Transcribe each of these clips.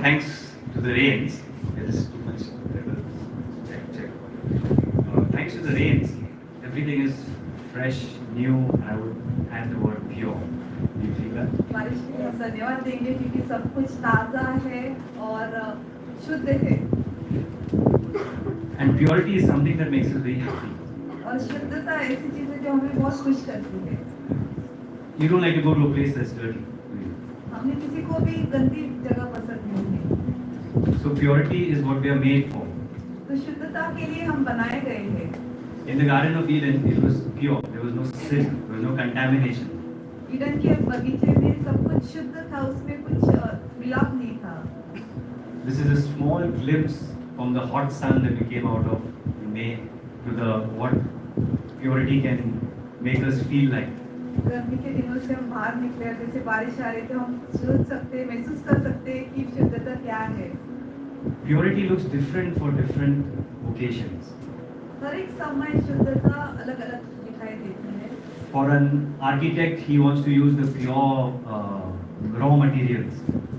thanks to the rains, there is too much. Check. Thanks to the rains, everything is fresh, new, and I would add the word pure. Do you feel that? बारिश के लिए हम धन्यवाद देंगे क्योंकि सब कुछ ताज़ा है और शुद्ध है। And purity is something that makes us very happy. और शुद्धता ऐसी चीज़ है जो हमें बहुत खुश करती है। You don't like to go to a place that's dirty. हमें किसी को भी गंदी जगह पसंद नहीं है। So purity is what we are made for. तो शुद्धता के लिए हम बनाए गए हैं। In the Garden of Eden, it was pure. There was no sin. There was no contamination. Eden के बगीचे में सब कुछ शुद्ध था, उसमें कुछ मिलाप नहीं था। This is a small glimpse from the hot sun that we came out of in May to the what purity can make us feel like. गर्मी के दिनों से हम बाहर निकले और जैसे बारिश आ रही थी, हम सोच सकते, महसूस कर सकते हैं कि शुद्धता क्या है। Purity looks different for different occasions. हर एक समय शुद्धता अलग-अलग दिखाई देती है। For an architect, he wants to use the pure raw materials.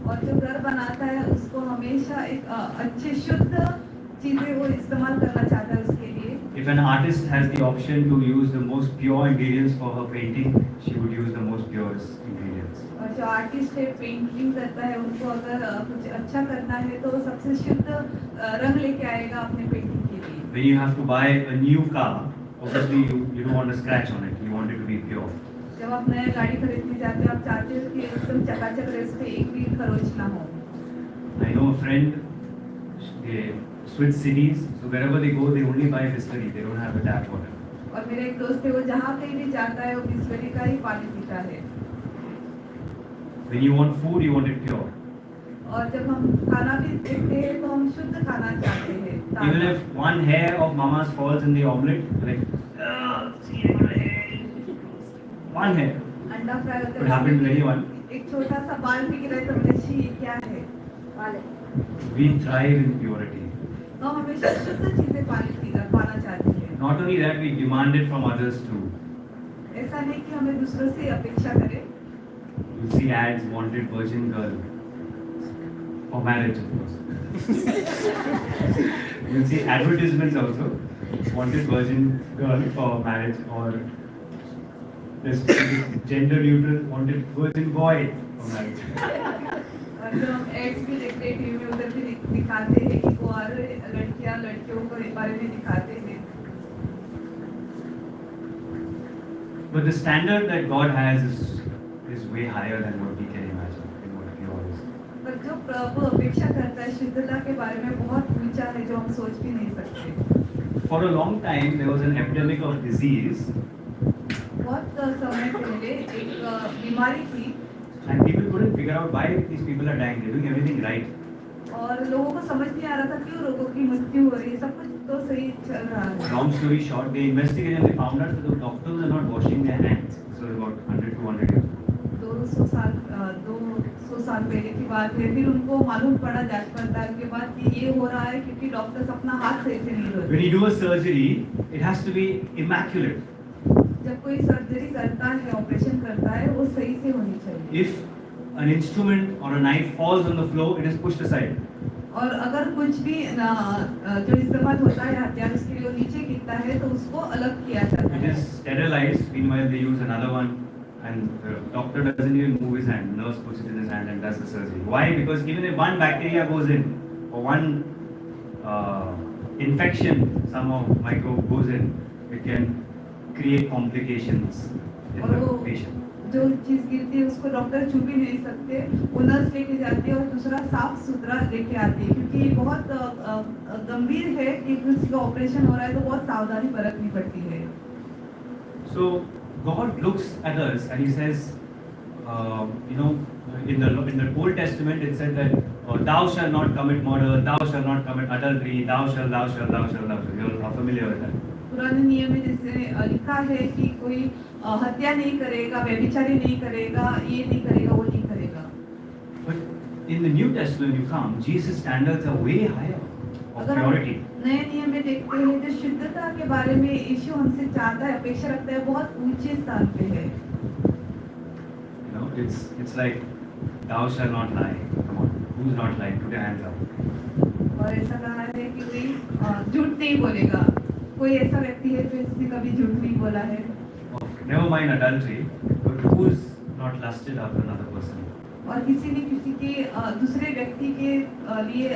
और जो घर बनाता है उसको हमेशा एक अच्छे शुद्ध चीजें वो इस्तेमाल करना चाहता है उसके लिए। If an artist has the option to use the most pure ingredients for her painting, she would use the most purest ingredients. और जो आर्टिस्ट है पेंटिंग करता है, उनको अगर कुछ अच्छा करना है तो वो सबसे शुद्ध रंग लेके आएगा अपने पेंटिंग के लिए। When you have to buy a new car, obviously you don't want a scratch on it. You want it to be pure. जब आप नया गाड़ी खरीदने जाते हैं, आप चाहते हो कि एकदम चकाचक रहे, उस पे एक भी खरोंच ना हो। I know a friend. They switch cities, so wherever they go, they only buy Bisleri. They don't have the tap water. और मेरे एक दोस्त है, वो जहाँ कहीं भी जाता है वो बिस्लरी का ही पानी पीता है। When you want food, you want it pure. और जब हम खाना भी देखते हैं तो हम शुद्ध खाना चाहते हैं। Even if one hair of mama's falls in the omelette, like, see, I got a hair. One hair. अंडा फ्राई होता Could happen to anyone. एक छोटा सा बाल भी गिरा है तो बोले छी ये क्या है? बाल है। We thrive in purity. तो हम हमेशा शुद्ध चीजें पाना चाहते हैं। Not only that, we demand it from others too. ऐसा नहीं कि हमें दूसरों से अपेक्षा करें। You see ads, wanted virgin girl. For marriage, of course. You see advertisements also. Wanted virgin girl for marriage, or this gender neutral wanted virgin boy for marriage. और जो हम एड्स भी देखते हैं टीवी में, उधर भी दिखाते हैं कि वो और लड़कियां लड़कियों को इस बारे में दिखाते हैं। But the standard that God has is way higher than what we can imagine and what we always. पर जो प्रभु अपेक्षा करता है शुद्धता के बारे में बहुत ऊंचा है जो हम सोच भी नहीं सकते। For a long time, there was an epidemic of disease, बहुत समय पहले एक बीमारी थी and people couldn't figure out why these people are dying. They're doing everything right. और लोगों को समझ नहीं आ रहा था क्यों लोगों की मृत्यु हो रही है, सब कुछ तो सही चल रहा है। Long story short, they investigated and they found out that the doctors are not washing their hands. This was about 100-200 years ago. 200 साल पहले की बात है। फिर उनको मालूम पड़ा जांच पड़ताल के बाद कि ये हो रहा है क्योंकि डॉक्टर्स अपना हाथ सही से नहीं धोते। When you do a surgery, it has to be immaculate. जब कोई सर्जरी करता है, ऑपरेशन करता है, वो सही से होनी चाहिए। If an instrument or a knife falls on the floor, it is pushed aside. और अगर कुछ भी जो इस्तेमाल होता है हथियार, उसके लिए वो नीचे गिरता है तो उसको अलग किया जाता It है। is sterilized. Meanwhile, they use another one, and the doctor doesn't even move his hand. Nurse puts it in his hand and does the surgery. Why? Because even if one bacteria goes in, or one infection, some of microbe goes in, it can create complications in और the वो patient. जो चीज गिरती है उसको doctor छू भी नहीं सकते, वो नर्स लेके जाती है और दूसरा साफ सुथरा लेके आती है क्योंकि ये बहुत गंभीर है कि किसी का ऑपरेशन हो रहा है तो बहुत सावधानी बरतनी पड़ती है। So God looks at us and He says, in the Old Testament it said that thou shalt not commit murder, thou shalt not commit adultery, thou shalt. You are familiar with that. पुराने नियम में जैसे लिखा है कि कोई हत्या नहीं करेगा, व्यभिचारी नहीं करेगा, ये नहीं करेगा, वो नहीं करेगा। But in the New Testament you come, Jesus' standards are way higher of अगर हम purity. नए नियम में देखते हैं जो शुद्धता के बारे में यीशु हमसे चाहता है, अपेक्षा रखता है, बहुत ऊंचे स्थान पे है। It's like thou shalt not lie. Come on, Who's not lying? Put your hands up. और ऐसा कहा है कि कोई झूठ नहीं बोलेगा। कोई ऐसा व्यक्ति है जो इसने कभी झूठ नहीं बोला है? Never mind adultery, but who's not lusted after another person? और किसी ने किसी के दूसरे व्यक्ति के लिए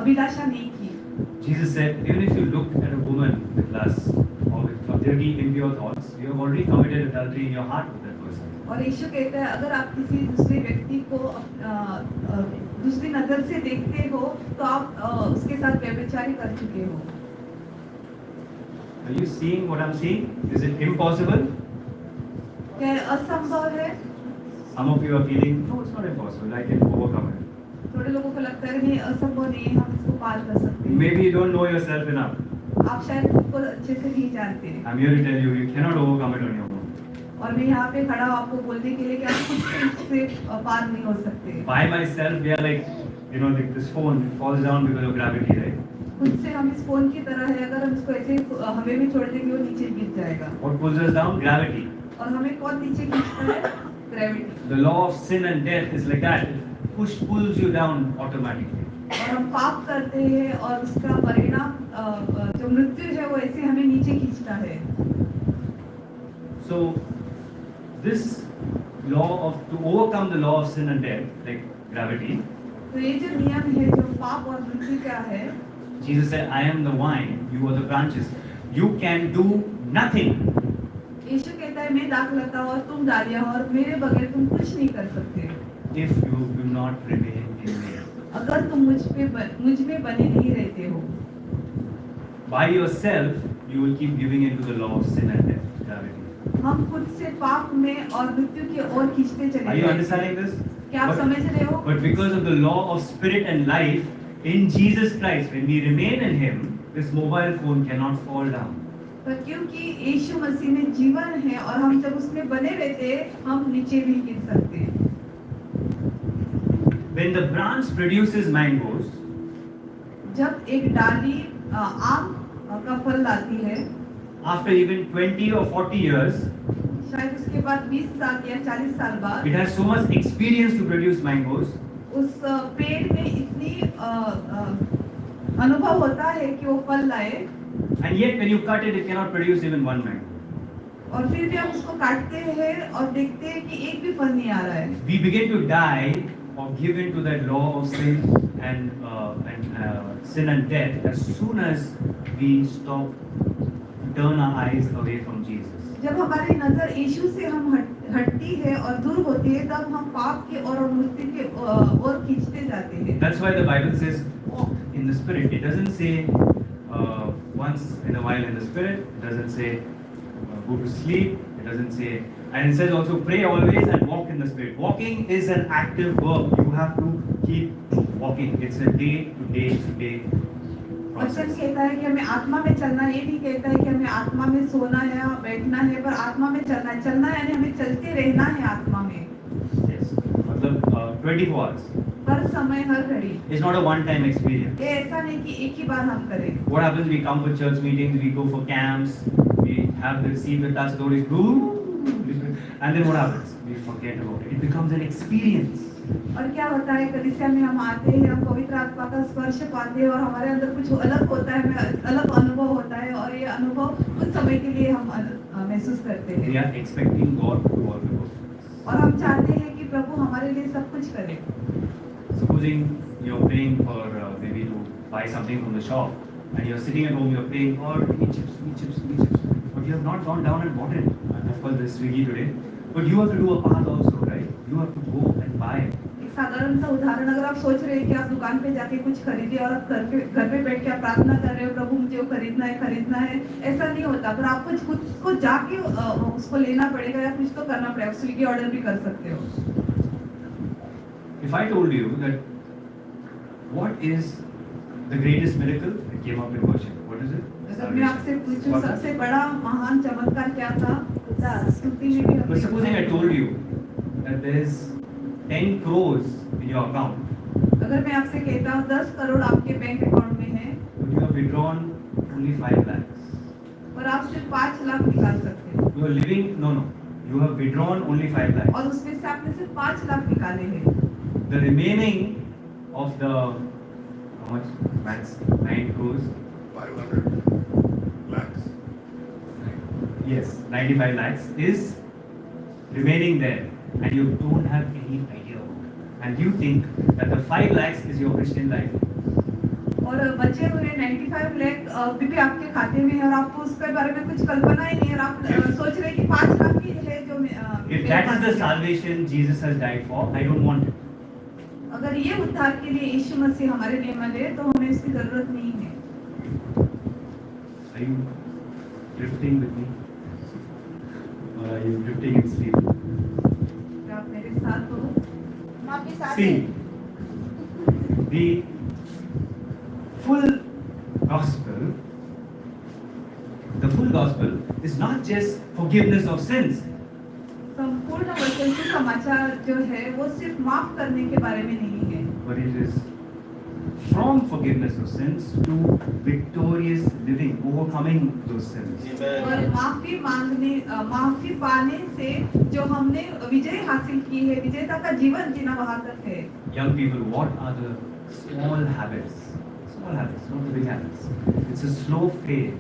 अभिलाषा नहीं की। Jesus said, even if you look at a woman with lust or with dirty, impure thoughts, you have already committed adultery in your heart with that person. और यीशु कहता है अगर आप किसी दूसरे व्यक्ति को दूसरी नजर से देखते हो तो आप उसके साथ व्यभिचारी कर चुके हो। Are you seeing what I'm seeing? Is it impossible? क्या असंभव है? Some of you are feeling, no, it's not impossible. I can overcome it. थोड़े लोगों को लगता है नहीं असंभव नहीं है, हम इसको पार कर सकते हैं। Maybe you don't know yourself enough. आप शायद खुद को अच्छे से नहीं जानते। I'm here to tell you, you cannot overcome it on your own. और मैं यहाँ पे खड़ा हूँ आपको बोलने के लिए कि आप खुद से इससे पार नहीं हो सकते। By myself, we are like, you know, like this phone falls down because of gravity, right? खुद से हम इस फोन की तरह है, अगर हम इसको ऐसे हमें भी छोड़ देंगे वो नीचे गिर जाएगा। What pulls us down? Gravity. और हमें कौन नीचे खींचता है? Gravity. The law of sin and death is like that. It pulls you down automatically. और हम पाप करते हैं और उसका परिणाम जो मृत्यु है वो ऐसे हमें नीचे खींचता है। So this law of to overcome the law of sin and death, like gravity, तो ये जो नियम है जो पाप और मृत्यु का है, Jesus said, I am the vine, you are the branches. You can do nothing. यीशु कहता है मैं दाखलता हूँ और तुम डालियाँ और मेरे बगैर तुम कुछ नहीं कर सकते। If you do not remain in me. अगर तुम मुझ में बने नहीं रहते हो। By yourself, you will keep giving into the law of sin and death, gravity. हम खुद से पाप में और मृत्यु की ओर खींचते चले Are you जाएंगे। understanding this? क्या आप समझ रहे हो? But because of the law of spirit and life in Jesus Christ, when we remain in Him, this mobile phone cannot fall down. पर क्योंकि यीशु मसीह में जीवन है और हम जब उसमें बने रहते हैं, हम नीचे भी गिर सकते हैं। When the branch produces mangoes, जब एक डाली आम का फल लाती है, after even 20 or 40 years, शायद उसके बाद 20 साल या 40 साल बाद it has so much experience to produce mangoes. उस पेड़ में इतनी अनुभव होता है कि वो फल लाए, And yet when you cut it, it cannot produce even one mango. और फिर भी हम उसको काटते हैं और देखते हैं कि एक भी फल नहीं आ रहा है। We begin to die or give in to that law of sin sin and death as soon as we turn our eyes away from Jesus. जब हमारी नजर यीशु से हम हटती है और दूर होती है, तब हम पाप के और मृत्यु के ओर खींचते जाते हैं। That's why the Bible says walk in the Spirit. It doesn't say once in a while in the Spirit. It doesn't say go to sleep. It doesn't say, and it says also pray always and walk in the Spirit. Walking is an active verb. You have to keep walking. It's a day to day वचन process. कहता है कि हमें आत्मा में चलना, ये नहीं कहता है कि हमें आत्मा में सोना है और बैठना है, पर आत्मा में चलना है। चलना यानी हमें चलते रहना है आत्मा में। Yes. मतलब 24 hours. हर समय हर घड़ी। It's not a one-time experience. ये ऐसा नहीं कि एक ही बार हम करें। What happens? We come for church meetings, we go for camps, we have the seat with us, the Holy Spirit, and then what happens? We forget about it. It becomes an experience. और क्या होता है, कलीसिया में हम आते हैं, हम पवित्र आत्मा का स्पर्श पाते हैं और हमारे अंदर कुछ अलग होता है, हमें अलग अनुभव होता है और ये अनुभव कुछ समय के लिए हम महसूस करते We हैं are expecting God to do all the work. और हम चाहते हैं कि प्रभु हमारे लिए सब कुछ करे। Supposing you're praying for maybe to buy something from the shop, and you're sitting at home, you're praying, God, chips, but you have not gone down and bought it. And of course, there's Swiggy today, but you have to do a path also, right? You have to go and buy. एक साधारण सा उदाहरण, अगर आप सोच रहे हैं कि आप दुकान पे जाके कुछ खरीदे और आप घर पे बैठ के आप प्रार्थना कर रहे हो, प्रभु मुझे वो खरीदना है, ऐसा नहीं होता। पर आपको खुद को जाके उसको लेना पड़ेगा या कुछ तो करना पड़ेगा। स्विगी ऑर्डर भी कर सकते हो। If I told you that what is the greatest miracle, it came up in worship. What is it? अगर मैं आपसे पूछूं सबसे बड़ा महान चमत्कार क्या था, स्तुति में भी But supposing I told you that there is 10 crores in your account, अगर मैं आपसे कहता हूँ 10 करोड़ आपके बैंक अकाउंट में है, but you have withdrawn only 5 lakhs. और आप सिर्फ 5 लाख निकाल सकते हैं You are living, no, you have withdrawn only 5 lakhs. और उसमें से आपने सिर्फ 5 लाख निकाले हैं। The remaining of the, how much max 9 crores? 500 lakhs. Yes, 95 lakhs is remaining there, and you don't have any idea about it. And you think that the 5 lakhs is your Christian life. और बचे हुए 95 लाख अभी भी आपके खाते में है और आपको उसके बारे में कुछ कल्पना ही नहीं है और आप सोच रहे हैं कि 5 लाख ही है जो If that is the salvation Jesus has died for, I don't want it. अगर ये उद्धार के लिए यीशु मसीह हमारे लिए मरे तो हमें इसकी जरूरत नहीं है। Are you drifting with me? Or are you drifting in sleep? क्या आप मेरे साथ हो? हम आपके साथ See, हैं। the full gospel, the full gospel is not just forgiveness of sins. संपूर्ण वचन के समाचार जो है वो सिर्फ माफ करने के बारे में नहीं है, But it is from forgiveness of sins to victorious living, overcoming those sins. और माफी मांगने माफी पाने से जो हमने विजय हासिल की है, विजेता का जीवन जीना वहां तक है। Young people, what are the small habits? Small habits, not the big habits. It's a slow fade.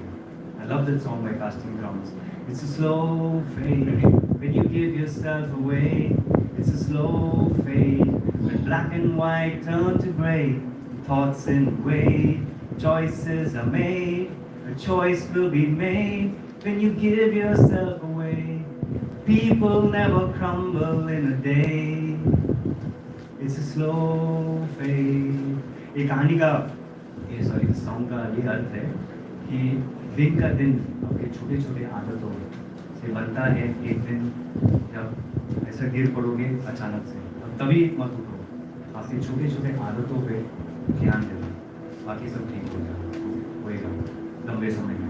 I love that song by Casting Crowns. It's a slow fade. When you give yourself away, it's a slow fade. When black and white turn to grey, thoughts in weight, choices are made. A choice will be made when you give yourself away. People never crumble in a day. It's a slow fade. ये कहानी का ये sorry song का ये अर्थ है कि दिन का दिन आपके छोटे छोटे आदतों से बनता है एक दिन जब ऐसा गिर पड़ोगे अचानक से, अब तभी मत उठो, आपके छोटे छोटे आदतों पे ध्यान देना, बाकी सब ठीक हो जाएगा, होएगा लंबे समय में.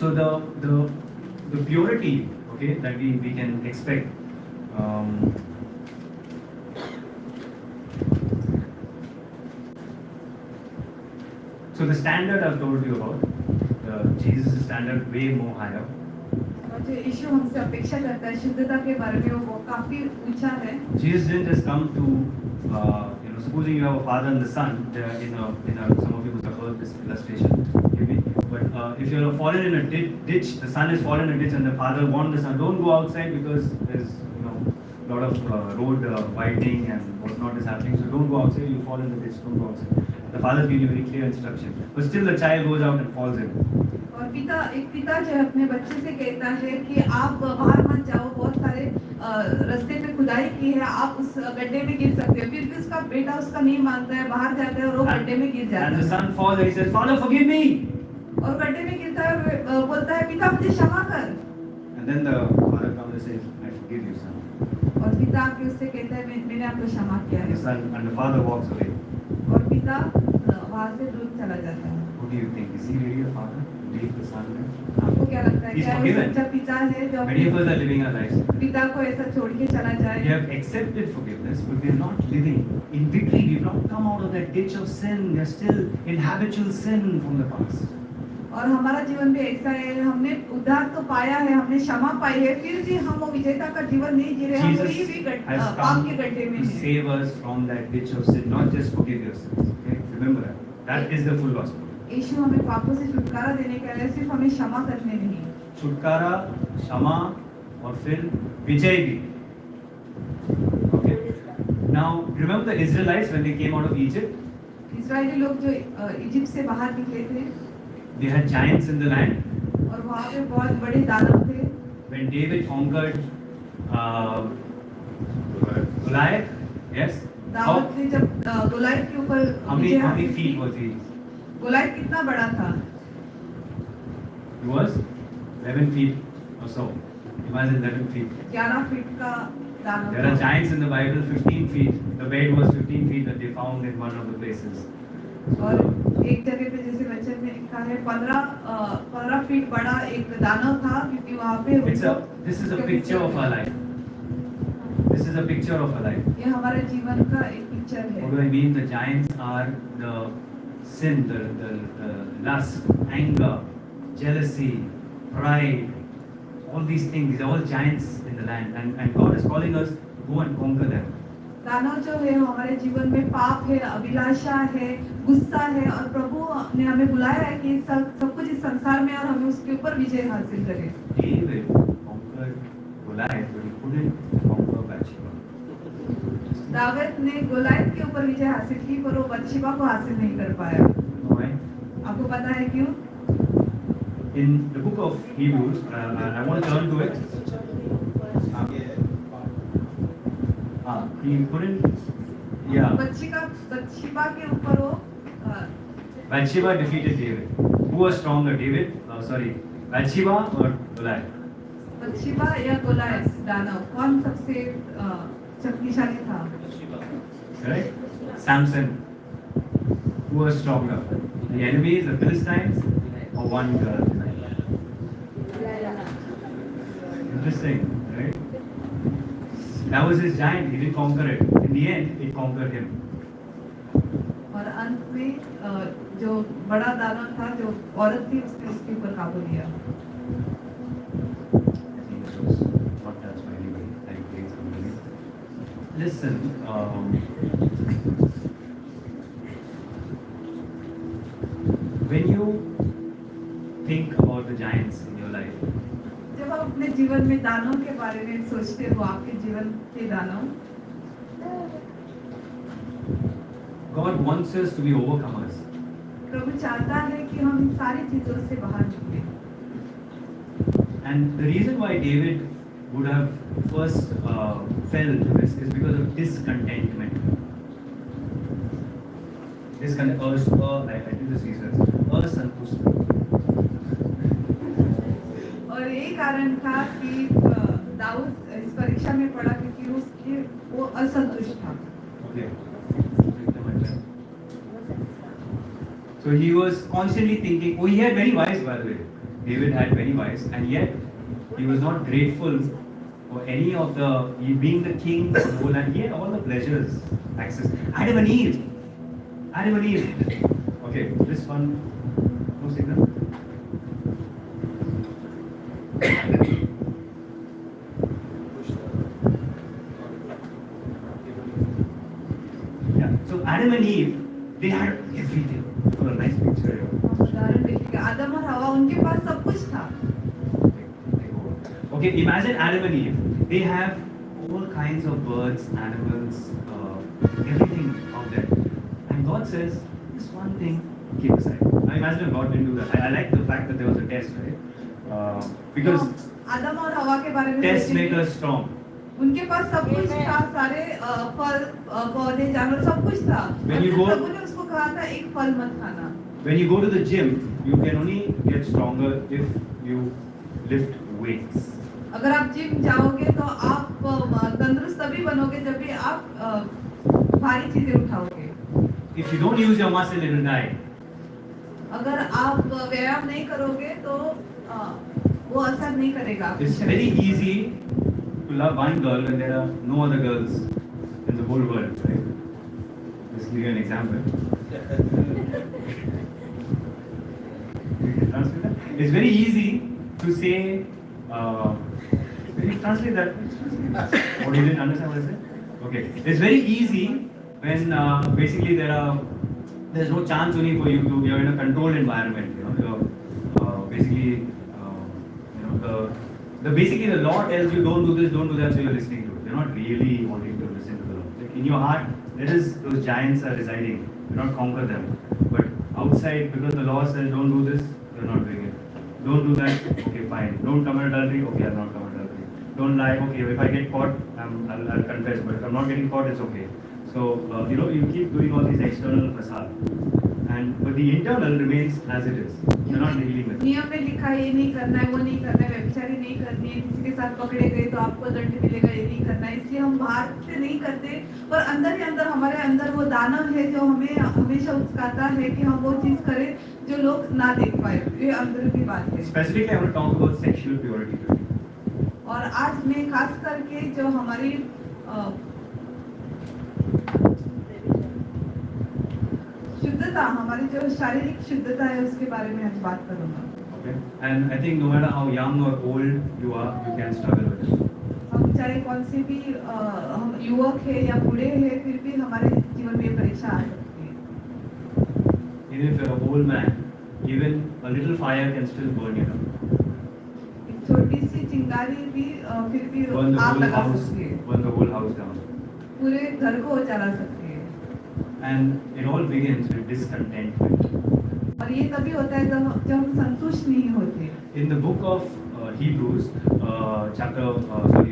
So the purity, okay, that we can expect. So the standard I've told you about, Jesus' standard way more higher. और जो यीशु हमसे अपेक्षा करता है शुद्धता के बारे में वो काफी ऊंचा है। Jesus didn't just come to, supposing you have a father and the son, some of you must have heard this illustration, maybe. But if you're fallen in a ditch, the son is fallen in a ditch, and the father warned the son, don't go outside because there's a lot of road widening and whatnot is happening. So don't go outside. You fall in the ditch. Don't go outside. The father's giving you very clear instruction, but still the child goes out and falls in. और एक पिता जो है अपने बच्चे से कहता है कि आप बाहर मत जाओ, बहुत सारे रास्ते पे खुदाई की है, आप उस गड्ढे में गिर सकते हो। फिर भी उसका बेटा उसका नहीं मानता है, बाहर जाता है और वो गड्ढे में गिर जाता है। And the son falls and he says, Father, forgive me. और गड्ढे में गिरता है और बोलता है पिता मुझे क्षमा कर। And then the father comes and says, I forgive you, son. और पिता आके उससे कहता है मैंने आपको क्षमा किया And है। the son and the father walks away. और पिता वहाँ से दूर चला जाता है। What do you think? Is he really a father? Leave the son there? आपको क्या लगता है He's क्या वो forgiven. सच्चा पिता है जो Many of us are living our lives. पिता को ऐसा छोड़ के चला We जाए? have accepted forgiveness, but we are not living in victory. We have not come out of that ditch of sin. We are still in habitual sin from the past. और हमारा जीवन भी ऐसा है, हमने उद्धार तो पाया है, हमने क्षमा पाई है, फिर भी हम वो विजेता का जीवन नहीं जी रहे, हम वही भी Jesus has पाप come के गड्ढे में to हैं। save us from that ditch of sin, not just forgive your sins. Okay? Remember that. That is the full gospel. यीशु हमें पापों से छुटकारा देने के लिए सिर्फ हमें क्षमा करने नहीं, छुटकारा, क्षमा और फिर विजय भी. Okay? Now remember the Israelites when they came out of Egypt? इस्राएली लोग जो इजिप्ट से बाहर निकले थे They had giants in the land. और वहाँ पे बहुत बड़े दानव थे। When David conquered Goliath, yes. Dawood ने जब गोलायत के ऊपर How विजय many हासिल feet की, was he? गोलायत कितना बड़ा था? He was 11 feet or so. Imagine 11 feet. 11 feet का दानव There are था। giants in the Bible, 15 feet. The bed was 15 feet that they found in one of the places. और एक जगह पे जैसे वचन में लिखा है 15 फीट बड़ा एक दानव था क्योंकि वहाँ पे This is a picture of our life. This is a picture of our life. ये हमारे जीवन का एक पिक्चर What है। do I mean? The giants are the sin, the lust, anger, jealousy, pride, all these things. These are all giants in the land, and God is calling us go and conquer them. दानव जो है हमारे जीवन में पाप है, अभिलाषा है, गुस्सा है, और प्रभु ने हमें बुलाया है कि सब कुछ इस संसार में और हमें उसके ऊपर विजय हासिल करें। David conquered Goliath, but he couldn't conquer Bathsheba. Dawood ने गोलायत के ऊपर विजय हासिल की, पर वो बत्शेबा को हासिल नहीं कर पाया। Why? आपको पता है क्यों? In the book of Hebrews, I want to turn to it. He couldn't. Yeah. बत्शेबा के ऊपर वो Bathsheba defeated David. Who was stronger, David? Bathsheba or Goliath? बत्शेबा या गोलायत दानव, कौन सबसे शक्तिशाली था? Correct? Samson. Who was stronger? The enemies, the Philistines, or one girl? Interesting, right? That was his giant. He didn't conquer it. In the end, it conquered him. और अंत में जो बड़ा दानव था, जो औरत थी, उसने उसके ऊपर काबू लिया। I think this was not touched by anybody. I think somebody. Listen, when you think about the giants in your life, जब आप अपने जीवन में दानव के बारे में सोचते हो, आपके जीवन के दानव, God wants us to be overcomers. प्रभु चाहता है कि हम इन सारी चीजों से बाहर निकलें। And the reason why David would have first fell to this is because of discontentment. I did this research. Asantushta. और यही कारण था कि दाऊद इस परीक्षा में पड़ा, क्योंकि वो असंतुष्ट था। Okay. So he was constantly thinking. Oh, he had many wives, by the way. David had many wives, and yet he was not grateful for any of the. He being the king of the whole land, he had all the pleasures, access. Adam and Eve. Adam and Eve. Okay, this one. No signal. Yeah. So Adam and Eve, they had everything. Oh, nice picture here. उदाहरण देखिए, आदम और हवा, उनके पास सब कुछ था। Okay, imagine Adam and Eve. They have all kinds of birds, animals, everything out there. And God says, this one thing, keep aside. Now imagine if God didn't do that. I like the fact that there was a test, right? Because आदम और हवा के बारे में tests सोचें make कि us strong. उनके पास सब कुछ था, सारे फल, पौधे, जानवर, सब कुछ था। When you go- प्रभु ने उसको कहा था एक फल मत खाना। When you go to the gym, you can only get stronger if you lift weights. अगर आप जिम जाओगे तो आप तंदुरुस्त तभी बनोगे जब भी आप भारी चीजें उठाओगे। If you don't use your muscle, it will die. अगर आप व्यायाम नहीं करोगे तो वो असर नहीं करेगा आपके It's शरीर very पर। easy to love one girl when there are no other girls in the whole world, right? Just give you an example. Translate that? It's very easy to say, can you translate that? Or you didn't understand what I said? Okay. It's very easy when basically there's no chance only for you to, you're in a controlled environment, you're basically, basically the law tells you don't do this, don't do that, so you're listening to it. You're not really wanting to listen to the law. Like in your heart, those giants are residing. You not conquer them. But outside, because the law says don't do this, you're not doing it. Don't do that, okay, fine. Don't commit adultery, okay, I'll not commit adultery. Don't lie, okay, if I get caught, I'll confess. But if I'm not getting caught, it's okay. So, you keep doing all these external facade. But the internal remains as it is. You're not dealing with it. नियम में लिखा है ये नहीं करना है, वो नहीं करना है, व्यभिचारी नहीं करनी है, किसी के साथ पकड़े गए तो आपको दंड मिलेगा, ये नहीं करना है। इसलिए हम बाहर से नहीं करते, पर अंदर ही अंदर हमारे अंदर वो दानव है जो हमें हमेशा उकसाता है कि हम वो चीज करें जो लोग ना देख पाए। ये अंदर की बात है। Specifically, I want to talk about sexual purity today. और आज मैं खास करके जो हमारी शुद्धता, हमारी जो शारीरिक शुद्धता है उसके बारे में आज बात करूंगा। Okay. And I think no matter how young or old you are, you can struggle with it. हम चाहे कौन से भी हम युवक है या बूढ़े हैं, फिर भी हमारे जीवन में ये परीक्षा आ सकती है। Even if you're a old man, even a little fire can still burn you down. एक छोटी सी चिंगारी भी फिर भी Burn the आग whole लगा house, सकती है, burn the whole house down. पूरे घर को जला सकती है। And it all begins with discontentment. और ये तभी होता है जब हम संतुष्ट नहीं होते। In the book of Hebrews,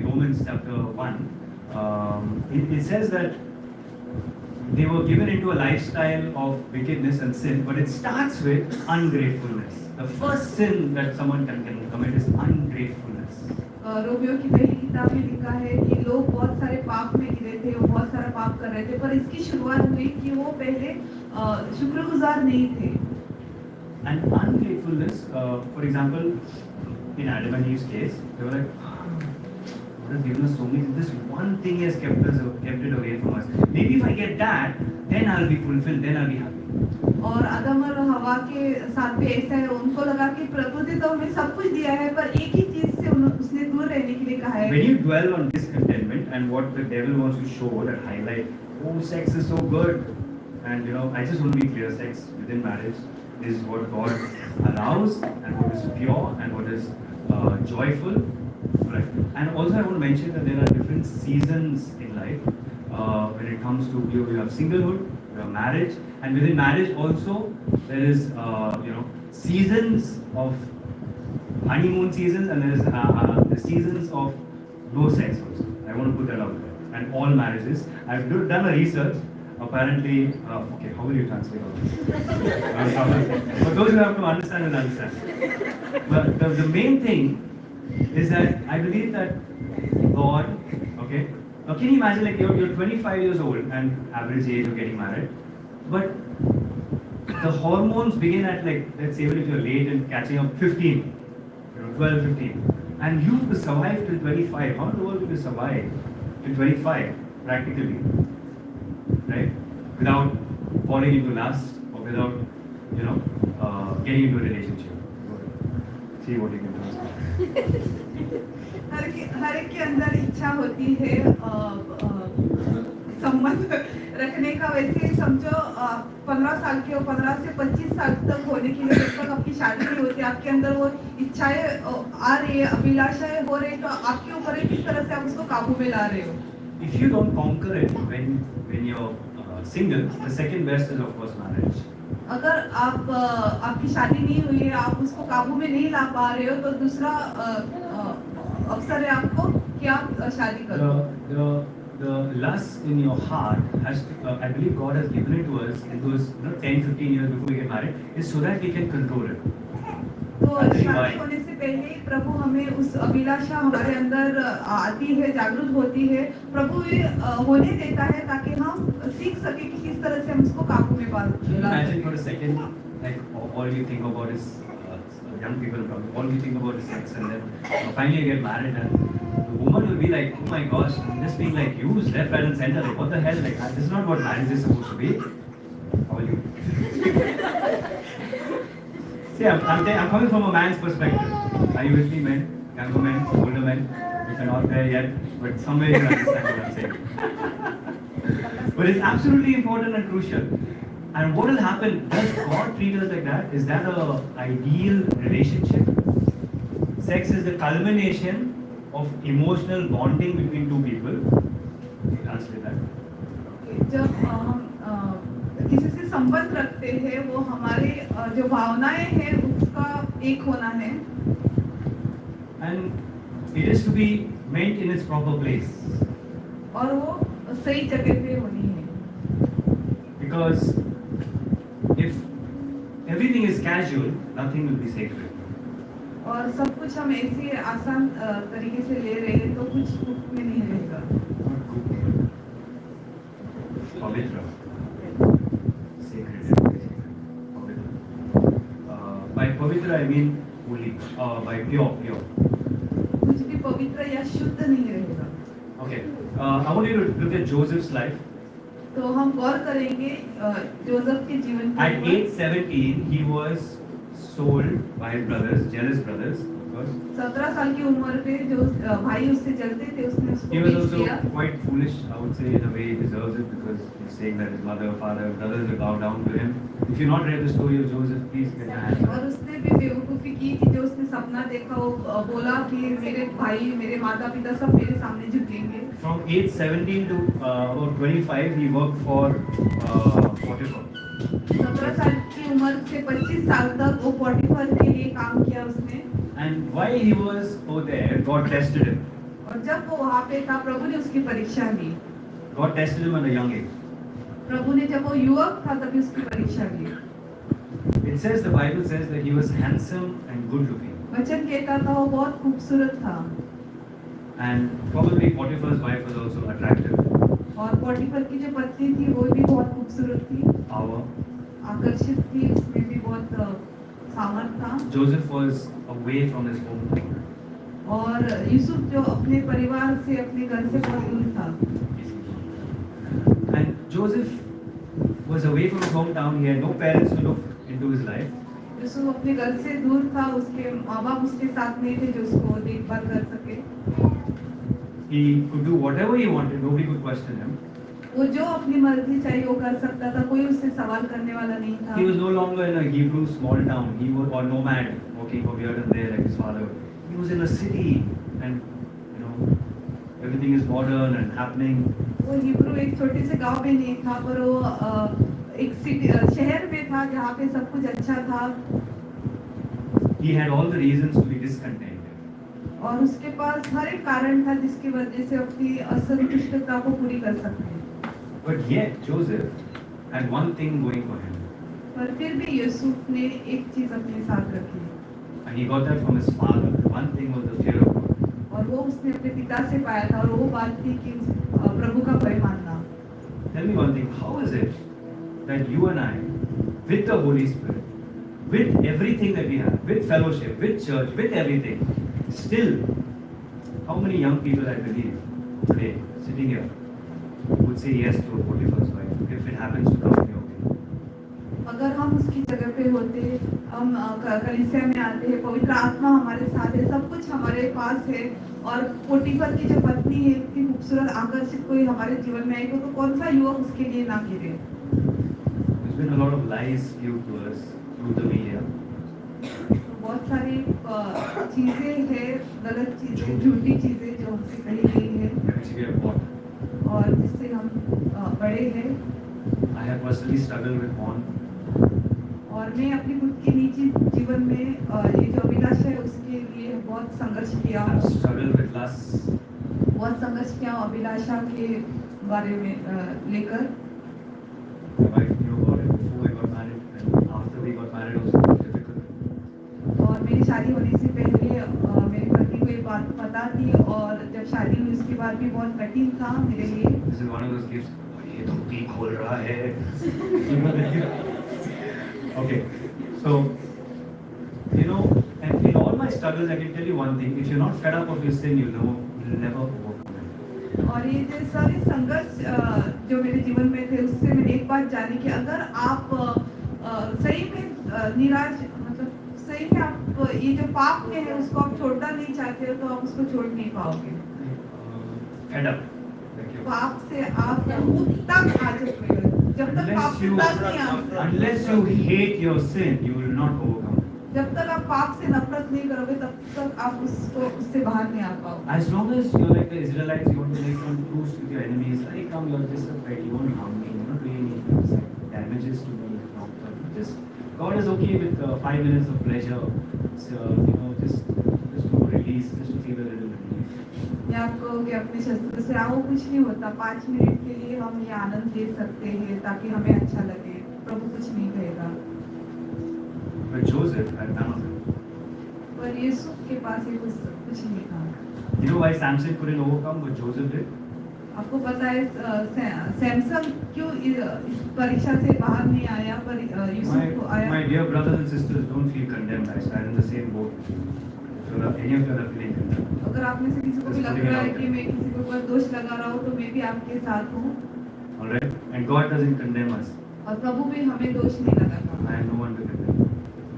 Romans chapter 1, it says that they were given into a lifestyle of wickedness and sin, but it starts with ungratefulness. The first sin that someone can commit is ungratefulness. Romeo की पहली किताब में लिखा है कि लोग बहुत सारे पाप में गिरे थे, वो बहुत सारा पाप कर रहे थे, पर इसकी शुरुआत हुई कि वो पहले शुक्रगुजार नहीं थे। And ungratefulness, for example, in Adam and Eve's case, they were like, God has given us so many. This one thing has kept it away from us. Maybe if I get that, then I'll be fulfilled. Then I'll be happy. और आदम और हवा के साथ भी ऐसा है, उनको लगा कि प्रभु ने तो हमें सब कुछ दिया है, पर एक ही चीज से उसने दूर रहने के लिए कहा है। When you dwell on discontentment and what the devil wants to show that highlight, oh, sex is so good, and I just want to be clear: sex within marriage is what God allows, and what is pure, and what is joyful. Right. And also, I want to mention that there are different seasons in life when it comes to you have singlehood, you have marriage, and within marriage also there is seasons of honeymoon seasons, and there is the seasons of no sex also. I want to put that out there. And all marriages. I've done a research. Apparently, okay, how will you translate all this? For those who have to understand will understand. But the main thing is that I believe that God, okay, now can you imagine like you're 25 years old and average age of getting married, but the hormones begin at like, let's say even if you're late and catching up 15, 12, 15, and you have to survive till 25. How in the world will you survive till 25 practically, right? Without falling into lust or without, getting into a relationship. See what you can do. हर एक के अंदर इच्छा होती है संबंध रखने का। वैसे समझो 15 साल के हो, 15 से 25 साल तक होने के लिए जब तक आपकी शादी नहीं होती, आपके अंदर वो इच्छाएं आ रही है, अभिलाषाएं हो रही है, तो आपके ऊपर है किस तरह से आप उसको काबू में ला रहे हो। If you don't conquer it when you're single, the second best is of course marriage. अगर आपकी शादी नहीं हुई है, आप उसको काबू में नहीं ला पा रहे हो, तो दूसरा अवसर है आपको कि आप शादी करो। The lust in your heart has to, I believe God has given it to us in those 10-15 years before we get married, is so that we can control it. तो शादी होने से पहले प्रभु हमें उस अभिलाषा हमारे अंदर आती है, जागरूक होती है, प्रभु ये होने देता है ताकि हम सीख सके कि किस तरह से हम उसको काबू में पा सकते हैं। Imagine for a second, like all you think about is young people probably, all you think about is sex, and then finally you get married and the woman will be like, oh my gosh, I'm just being like used left, right and center, like what the hell, like this is not what marriage is supposed to be. How are you? See, I'm coming from a man's perspective. Are you with me, men? Younger men, older men? If you're not there yet, but somewhere you understand what I'm saying. But it's absolutely important and crucial. And what will happen? Does God treat us like that? Is that an ideal relationship? Sex is the culmination of emotional bonding between two people. Translate that. जब हम किसी से संबंध रखते हैं, वो हमारे जो भावनाएं हैं उसका एक होना है। And it is to be meant in its proper place. और वो सही जगह पे होनी है। Because if everything is casual, nothing will be sacred. और सब कुछ हम ऐसे आसान तरीके से ले रहे हैं तो कुछ रूप में नहीं रहेगा। Pavitra. Sacred. Pavitra. By pavitra I mean holy. By pure. कुछ भी पवित्र या शुद्ध नहीं रहेगा। Okay. I want you to look at Joseph's life. तो हम गौर करेंगे जोसेफ के जीवन At age 17, he was sold by his brothers, jealous brothers, because 17 साल की उम्र पे जो भाई उससे जलते थे उसने he उसको was बेच also दिया quite foolish, I would say, in a way he deserves it because he's saying that his mother, father, brothers will bow down to him. If you not read the story of Joseph, please get your hands on और it. उसने भी बेवकूफ़ी की कि जो उसने सपना देखा वो बोला कि मेरे भाई मेरे माता पिता सब मेरे सामने झुकेंगे। From age 17 to about 25, he worked for Potiphar. 17 साल की उम्र से 25 साल तक वो पॉटिफर के लिए काम किया उसने। And while he was over there, God tested him. और जब वो वहाँ पे था प्रभु ने उसकी परीक्षा ली। God tested him at a young age. प्रभु ने जब वो युवक था तभी उसकी परीक्षा ली। It says, the Bible says that he was handsome and good looking. वचन कहता था वो बहुत खूबसूरत था And probably Potiphar's wife was also attractive. और पॉटिफर की जो पत्नी थी वो भी बहुत खूबसूरत थी, Our आकर्षित थी, उसमें भी बहुत सामर्थ था। Joseph was away from his hometown. और यूसुफ जो अपने परिवार से अपने घर से बहुत दूर था। And Joseph was away from his hometown. He had no parents to look into his life. Yusuf अपने घर से दूर था, उसके माँ बाप उसके साथ नहीं थे जो उसको देखभाल कर सके। He could do whatever he wanted. Nobody could question him. वो जो अपनी मर्जी चाहिए वो कर सकता था, कोई उससे सवाल करने वाला नहीं था। He was no longer in a Hebrew small town. He was or nomad, walking from here and there like his father. He was in a city, and everything is modern and happening. वो Hebrew एक छोटे से गांव में नहीं था, पर वो एक सिटी शहर में था जहाँ पे सब कुछ अच्छा था। He had all the reasons to be discontented. और उसके पास हर एक कारण था जिसकी वजह से अपनी असंतुष्टता को पूरी कर सकते। But yet Joseph had one thing going for him, पर फिर भी यूसुफ ने एक चीज अपने साथ रखी and he got that from his father. One thing was the fear of God. और वो उसने अपने पिता से पाया था और वो बात थी कि प्रभु का भय मानना। Tell me one thing, how is it that you and I, with the Holy Spirit, with everything that we have, with fellowship, with church, with everything, still, how many young people I believe today, sitting here, would say yes to a Potiphar's wife if it happens to come in your way? अगर हम उसकी जगह पे होते, हम कलीसिया में आते हैं, पवित्र आत्मा हमारे साथ है, सब कुछ हमारे पास है, और पोटीफर की जो पत्नी है इतनी खूबसूरत आकर्षित कोई हमारे जीवन में आई तो कौन सा युवक उसके लिए ना गिरे। There's been a lot of lies given to us through the media. बहुत सारी चीजें हैं, गलत चीजें, झूठी चीजें जो हमसे कही गई है Which we have bought. और जिससे हम बड़े हैं। I have personally struggled with porn. और मैं अपनी खुद की निजी जीवन में ये जो अभिलाषा है उसके लिए बहुत संघर्ष किया, I've struggled with lust. बहुत संघर्ष किया अभिलाषा के बारे में लेकर। My wife knew about it before we got married, and after we got married also it was difficult. और मेरी शादी होने से पहले मेरी पत्नी को ये बात पता थी और जब शादी हुई उसके बाद भी बहुत कठिन था मेरे लिए। This is one of those gifts. ये तो पी खोल रहा है. Okay, so and in all my struggles, I can tell you one thing: if you're not fed up of your sin, you'll never overcome it. और ये जो सारे संघर्ष जो मेरे जीवन में थे उससे मैंने एक बात जानी कि अगर आप सही में निराश मतलब सही में आप ये जो पाप में है उसको आप छोड़ना नहीं चाहते हो तो आप उसको छोड़ नहीं पाओगे। Fed up. पाप से आप तक आ चुके हो, जब तक पाप से तक नहीं आ Unless you hate your sin, you will not overcome it. जब तक आप पाप से नफरत नहीं करोगे तब तक आप उससे बाहर नहीं आ पाओगे। As long as you're like the Israelites, you want to make some truce with your enemies. I come, you're just a pet. You won't harm me. You're not doing any damages to me. No, just God is okay with 5 minutes of pleasure. So, just to release, just to feel a little relief. मैं आपको कि अपने शस्त्र से आओ कुछ नहीं होता, 5 मिनट के लिए हम ये आनंद ले सकते हैं ताकि हमें अच्छा लगे, प्रभु कुछ नहीं कहेगा। But Joseph had none of it. पर यूसुफ के पास ये कुछ नहीं था। You know why Samson couldn't overcome what Joseph did? आपको पता है सैमसन क्यों इस परीक्षा से बाहर नहीं आया पर यूसुफ को आया। My dear brothers and sisters, don't feel condemned. I stand in the same boat. If any of you are feeling condemned. अगर आप में से किसी को भी लग रहा है कि मैं किसी के ऊपर दोष लगा रहा हूँ तो मैं भी आपके साथ हूँ। All right, and God doesn't condemn us. और प्रभु भी हमें दोष नहीं लगाता। I am no one to condemn.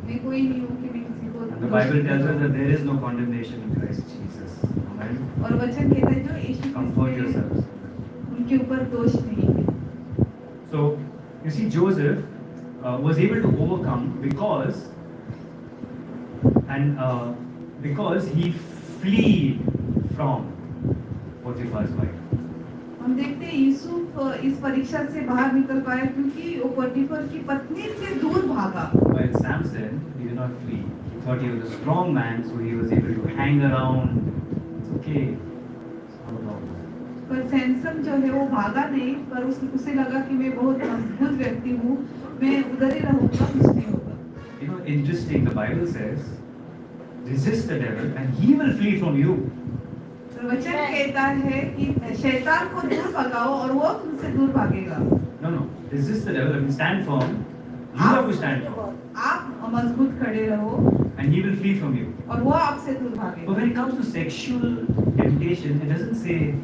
मैं कोई नहीं हूँ कि मैं किसी को The Bible tells us that there is no condemnation in Christ Jesus. Amen. और वचन कहता है जो यीशु Comfort मसीह में yourselves. उनके ऊपर दोष नहीं है। So, you see, Joseph was able to overcome because he fled from Potiphar's wife. हम देखते हैं यूसुफ इस परीक्षा से बाहर निकल पाया क्योंकि वो पोटीफर की पत्नी से दूर भागा। While Samson, he did not flee. He thought he was a strong man, so he was able to hang around. It's okay. It's not a problem. पर सैमसन जो है वो भागा नहीं, पर उसे लगा कि मैं बहुत मजबूत व्यक्ति हूँ, मैं उधर ही रहूँगा, कुछ नहीं होगा। You know, interesting. The Bible says, resist the devil, and he will flee from you. तो वचन कहता है कि शैतान को दूर भगाओ और वो तुमसे दूर भागेगा। No. Resist the devil. I mean, stand firm. You have to stand firm, आप मजबूत खड़े रहो and he will flee from you. और वो आपसे दूर But भागेगा। when it comes to sexual temptation, it doesn't say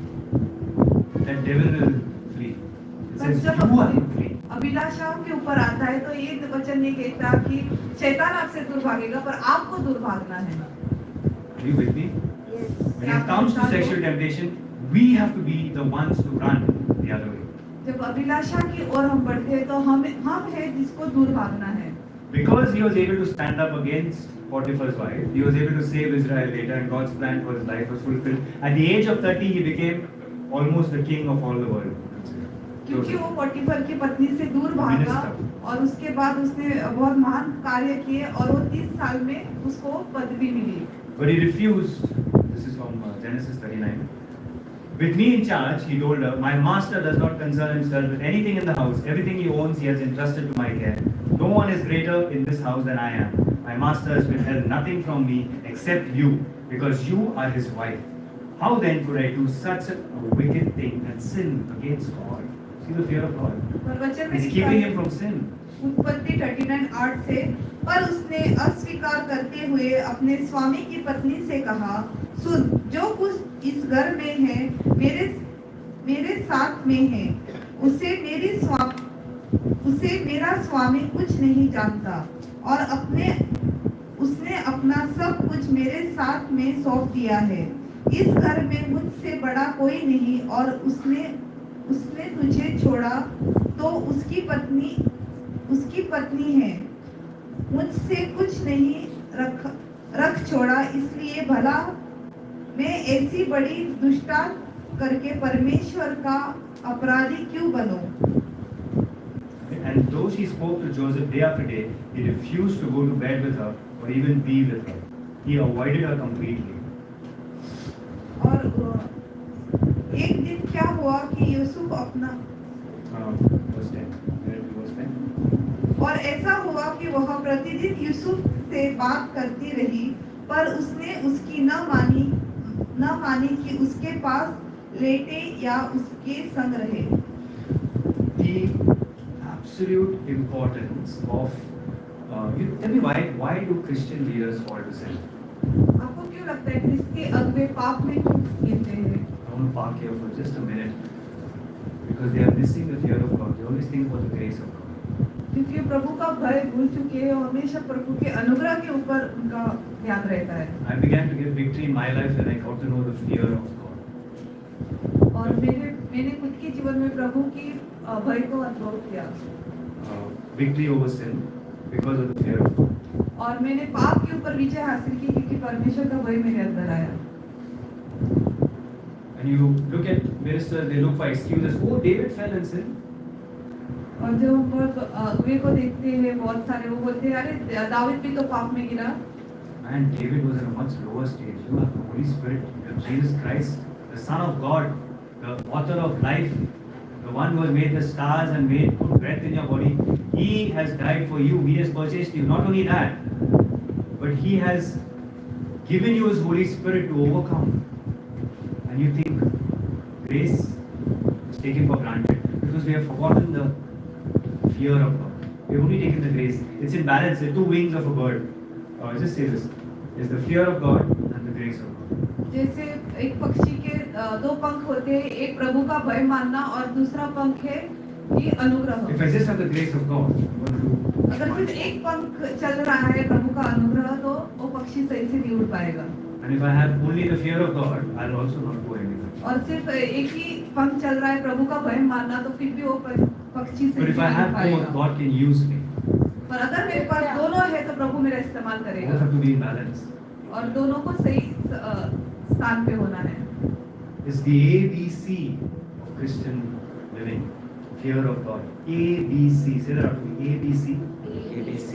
that devil will flee. It पर says जब you have to flee. अभिलाषाओं के ऊपर आता है तो ये वचन नहीं कहता कि शैतान आपसे दूर भागेगा, पर आपको दूर भागना है। Are you with me? When it comes to sexual temptation, we have to be the ones to run the other way. जब अभिलाषा की ओर हम बढ़ते हैं तो हम है जिसको दूर भागना है। Because he was able to stand up against Potiphar's wife, he was able to save Israel later, and God's plan for his life was fulfilled. At the age of 30, he became almost the king of all the world. क्योंकि वो Potiphar की पत्नी से दूर भागा और उसके बाद उसने बहुत महान कार्य किए और वो 30 साल में उसको पदवी मिली। But he refused. This is from Genesis 39. With me in charge, he told her, my master does not concern himself with anything in the house. Everything he owns, he has entrusted to my care. No one is greater in this house than I am. My master has withheld nothing from me except you, because you are his wife. How then could I do such a wicked thing and sin against God? See the fear of God. पर वचन में It's लिखा keeping है, him from sin. उत्पत्ति 39:8 से, पर उसने अस्वीकार करते हुए अपने स्वामी की पत्नी से कहा, सुन, जो कुछ इस घर में है मेरे साथ में है, उसे मेरा स्वामी कुछ नहीं जानता और उसने अपना सब कुछ मेरे साथ में सौंप दिया है। इस घर में मुझसे बड़ा कोई नहीं और उसने तुझे छोड़ा तो उसकी पत्नी है, मुझसे कुछ नहीं रख छोड़ा, इसलिए भला मैं ऐसी बड़ी दुष्टा करके परमेश्वर का अपराधी क्यों बनूं? And though she spoke to Joseph day after day, he refused to go to bed with her or even be with her. He avoided her completely. और एक दिन क्या हुआ कि यूसुफ अपना Verse 10. Verse 10. और ऐसा हुआ कि वह प्रतिदिन यूसुफ से बात करती रही, पर उसने उसकी न मानी कि उसके पास लेटे या उसके संग रहे। The absolute importance of you tell me why do Christian leaders fall to sin? आपको क्यों लगता है क्रिस्ती अगुवे पाप में क्यों गिरते हैं? I want to park here for just a minute because they are missing the fear of God. They always think about the grace of God. क्योंकि प्रभु का भय भूल चुके हैं और हमेशा प्रभु के अनुग्रह के ऊपर उनका ध्यान रहता है। I began to get victory in my life when I got to know the fear of God. और मैंने खुद के जीवन में प्रभु की भय को अनुभव किया Victory over sin because of the fear of God. और मैंने पाप के ऊपर विजय हासिल की क्योंकि परमेश्वर का भय मेरे अंदर आया। And you look at ministers, they look for excuses. Oh, David fell in sin. और जब हम अगुवे को देखते हैं बहुत सारे वो बोलते हैं अरे दाऊद भी तो पाप में गिरा। Man, David was in a much lower stage. You have the Holy Spirit, you have Jesus Christ, the Son of God, the author of life, the one who has made the stars and made put breath in your body. He has died for you. He has purchased you. Not only that, but He has given you His Holy Spirit to overcome. And you think grace is taken for granted because we have forgotten the fear of God. We have only taken the grace. It's in balance. The two wings of a bird. Just say this: is the fear of God and the grace of God. जैसे एक पक्षी के दो पंख होते हैं, एक प्रभु का भय मानना और दूसरा पंख है कि अनुग्रह। If I just have the grace of God, I'm going to do अगर सिर्फ एक पंख चल रहा है प्रभु का अनुग्रह तो वो पक्षी सही से नहीं उड़ पाएगा। And if I have only the fear of God, I'll also not go anywhere. और सिर्फ एक ही पंख चल रहा है प्रभु का भय मानना तो फिर भी वो पक्षी But सही if से I नहीं have उड़ both, पाएगा। God can use me. पर अगर मेरे पास दोनों है तो प्रभु मेरा इस्तेमाल Both करेगा have to be in balance. और दोनों को सही स्थान पे होना है। It's the ABC of Christian living. Fear of God. ABC. Say that out to me. ABC. ABC.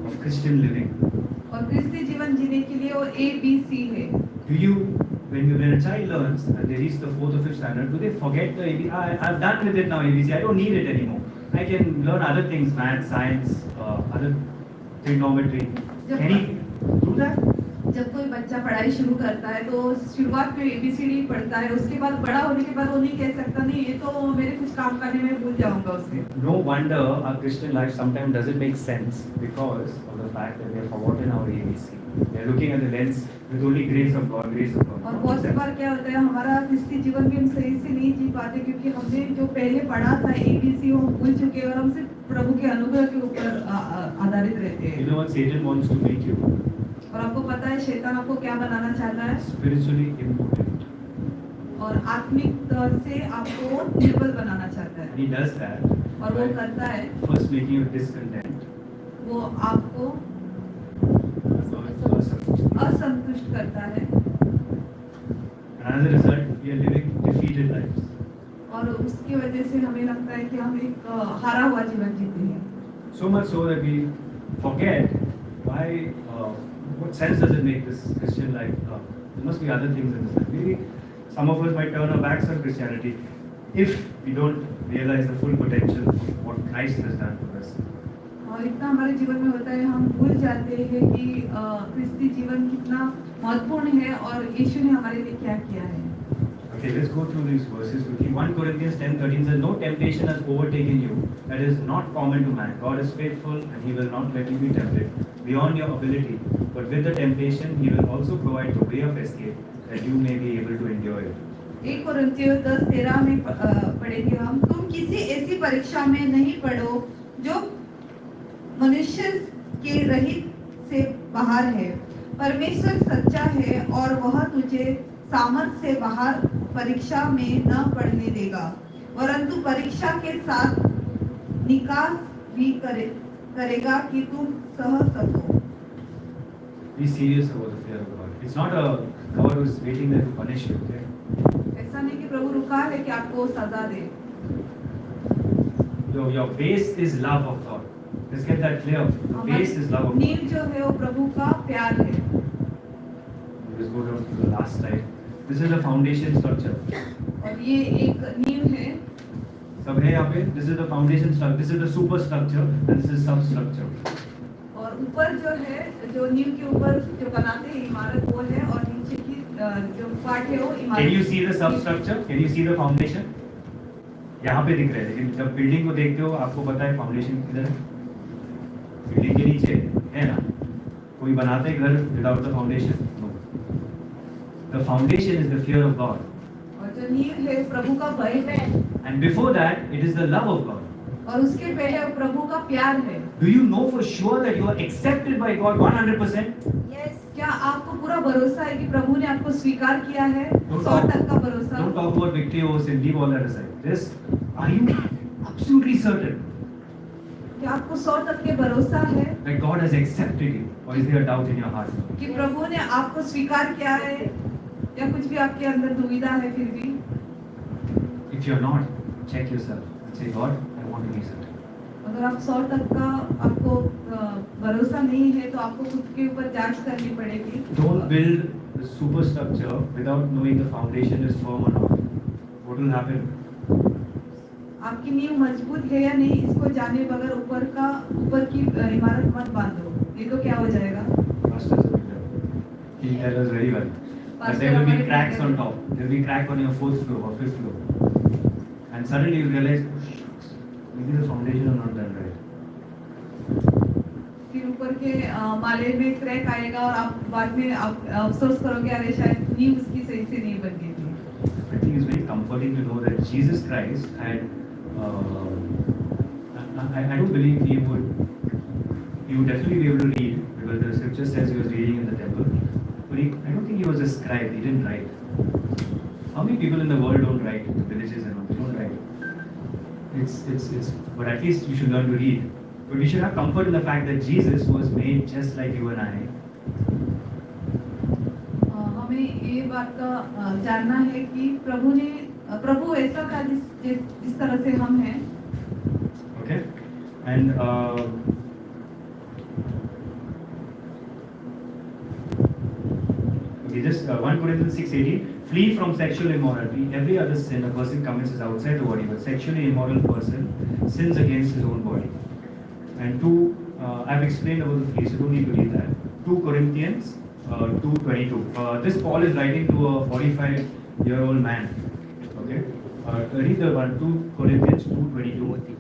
Of Christian living. और क्रिस्ती जीवन जीने के लिए वो ABC है। Do you, when a child learns and they reach the 4th or 5th standard, do they forget the ABC? I've done with it now, ABC. I don't need it anymore. I can learn other things, math, science, other trigonometry. Can he do that? जब कोई बच्चा पढ़ाई शुरू करता है तो शुरुआत में ABCD पढ़ता है, उसके बाद बड़ा होने के बाद वो नहीं कह सकता नहीं ये तो मेरे कुछ काम करने में भूल जाऊंगा उसे। No wonder our Christian life sometimes doesn't make sense because of the fact that we have forgotten our ABC. We are looking at the lens with only grace of God, grace of God. और बहुत सी बार क्या होता है हमारा क्रिस्ती जीवन भी हम सही से नहीं जी पाते क्योंकि हमने जो पहले पढ़ा था ABC वो भूल चुके हैं और हम सिर्फ प्रभु के अनुग्रह के ऊपर आधारित रहते You हैं। know what Satan wants to make you? और आपको पता है शैतान आपको क्या बनाना चाहता है? Spiritually impotent. और आत्मिक तौर से आपको निर्बल बनाना चाहता And है he does that और वो by करता है first making you discontent. वो आपको असंतुष्ट करता है And as a result, we are living defeated lives. और उसकी वजह से हमें लगता है कि हम एक हारा हुआ जीवन जीते हैं। So much so that we forget why, what sense does it make this Christian life? There must be other things in this life. Maybe some of us might turn our backs on Christianity if we don't realize the full potential of what Christ has done for us. और इतना हमारे जीवन में होता है हम भूल जाते हैं कि क्रिस्ती जीवन कितना महत्वपूर्ण है और यीशु ने हमारे लिए क्या किया है। Okay, let's go through these verses quickly. 1 Corinthians 10:13 says, "No temptation has overtaken you that is not common to man. God is faithful, and He will not let you be tempted beyond your ability. But with the temptation, He will also provide the way of escape, that you may be able to endure it." 1 कोरिन्थियों 10:13 में पढ़ेंगे हम, तुम किसी ऐसी परीक्षा में नहीं पड़ो जो मनुष्य के रहित से बाहर है। परमेश्वर सच्चा है और वह तुझे सामर्थ से बाहर परीक्षा में न पड़ने देगा, परंतु परीक्षा के साथ निकास भी करेगा कि तुम सह सको। Be serious about the fear of God. It's not a God who is waiting there to punish you. Okay? ऐसा नहीं कि प्रभु रुका है कि आपको सजा दे। Your base is love of God. Let's get that clear. The base is love of God. नींव जो है वो प्रभु का प्यार है। Let's go down to the last slide. This is the foundation structure. और ये एक नींव है। सब है यहाँ पे. This is the foundation structure. This is the superstructure, and this is substructure. और ऊपर जो है जो नींव के ऊपर जो बनाते हैं इमारत वो है और नीचे की जो पार्ट है वो इमारत। Can you see the substructure? Can you see the foundation? यहाँ पे दिख रहा है, लेकिन जब बिल्डिंग को देखते हो आपको पता है फाउंडेशन किधर है? बिल्डिंग के नीचे है ना? कोई बनाते है घर without the foundation? No. The foundation is the fear of God. और जो नींव है प्रभु का भय है And before that, it is the love of God. और उसके पहले वो प्रभु का प्यार है। Do you know for sure that you are accepted by God 100%? क्या आपको पूरा भरोसा है कि प्रभु ने आपको स्वीकार किया है? 100% का भरोसा। Don't talk about victory over sin. Leave all that aside. Just, are you absolutely certain क्या आपको 100% भरोसा है that God has accepted you, or is there a doubt in your heart? कि प्रभु ने आपको स्वीकार किया है या कुछ भी आपके अंदर दुविधा है फिर भी? If you're not, check yourself and say, God, I want to be certain. अगर आप 100% का आपको भरोसा नहीं है तो आपको खुद के ऊपर जांच करनी पड़ेगी। Don't build the superstructure without knowing the foundation is firm or not. What will happen? आपकी नींव मजबूत है या नहीं इसको जाने बगैर ऊपर की इमारत मत बांधो, नहीं तो क्या हो जाएगा? Pastors will tell. He tell us very well. That there will be cracks on top. There will be crack on your 4th floor or 5th floor. And suddenly you realize, maybe the foundation is not done right. फिर ऊपर के माले में crack आएगा और आप बाद में आप अफसोस करोगे अरे शायद नींव उसकी सही से नहीं बन गई थी। I think it's very comforting to know that Jesus Christ had I don't believe he would definitely be able to read because the scripture says he was reading in the temple. But I don't think he was a scribe. He didn't write. How many people in the world don't write? The villages and all, they don't write. But at least you should learn to read. But we should have comfort in the fact that Jesus was made just like you and I. हमें ये बात का जानना है कि प्रभु ऐसा था जिस तरह से हम हैं. Okay? And okay, just 1 Corinthians 6:18. Flee from sexual immorality. Every other sin a person commits is outside the body, but sexually immoral person sins against his own body. And I've explained about the flee, so don't need to read that. 2 Corinthians 2:22. This Paul is writing to a 45-year-old man. Okay? Read the one, 2 Corinthians 2:22.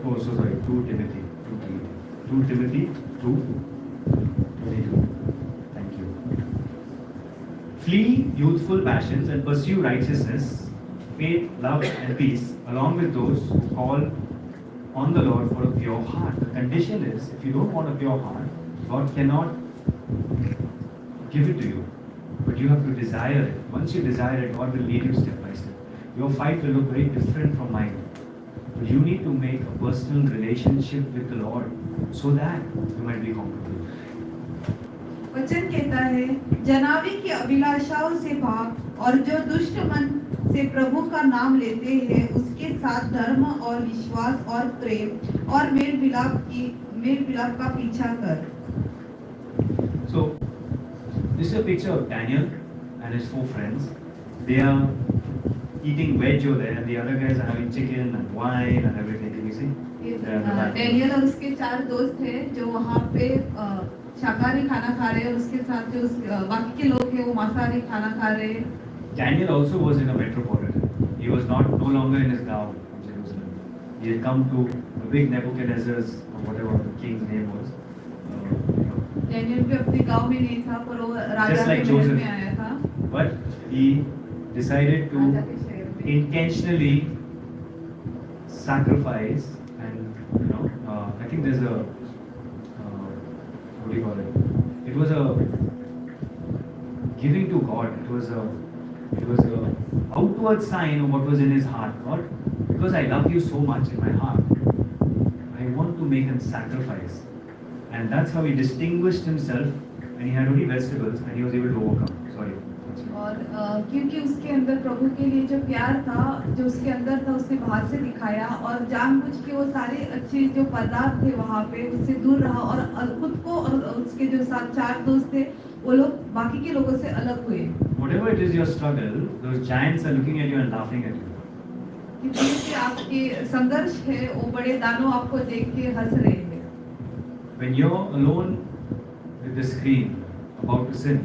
Oh, so sorry, 2 Timothy. 2 Timothy 2:22. Thank you. Flee youthful passions and pursue righteousness, faith, love, and peace, along with those who call on the Lord for a pure heart. The condition is, if you don't want a pure heart, God cannot give it to you. But you have to desire it. Once you desire it, God will lead you step by step. Your fight will look very different from mine. But you need to make a personal relationship with the Lord so that you might be comfortable. वचन कहता है, जनावी की अभिलाषाओं से भाग और जो दुष्ट मन से प्रभु का नाम लेते हैं उसके साथ धर्म और विश्वास और प्रेम और मेल मिलाप का पीछा कर. So, this is a picture of Daniel and his 4 friends. They are eating veg over there, and the other guys are having chicken and wine and everything. Can you see? Daniel और उसके 4 दोस्त हैं जो वहाँ पे शाकाहारी खाना खा रहे हैं और उसके साथ जो बाकी के लोग हैं वो मांसाहारी खाना खा रहे हैं. Daniel also was in a metropolitan. He was no longer in his gaon in Jerusalem. He had come to a big Nebuchadnezzar's or whatever the king's name was. Daniel भी अपने गांव में नहीं था पर वो राजा Just like के महल Joseph. में आया था. But he decided to राजा के शहर में. intentionally sacrifice and I think there's a what do you call it? It was a giving to God. It was a outward sign of what was in his heart. God, because I love you so much in my heart, I want to make a sacrifice. And that's how he distinguished himself, and he had only vegetables and he was able to overcome. Sorry. और क्योंकि उसके अंदर प्रभु के लिए जो प्यार था जो उसके अंदर था उसने बाहर से दिखाया और जानबूझ के वो सारे अच्छे जो पदार्थ थे वहाँ पे उससे दूर रहा और खुद को और उसके जो साथ 4 दोस्त थे वो लोग बाकी के लोगों से अलग हुए. Whatever it is your struggle, those giants are looking at you and laughing at you. कितने से आपके संघर्ष है वो बड़े दानव आपको देख के हंस रहे हैं. When you're alone with the screen about to sin,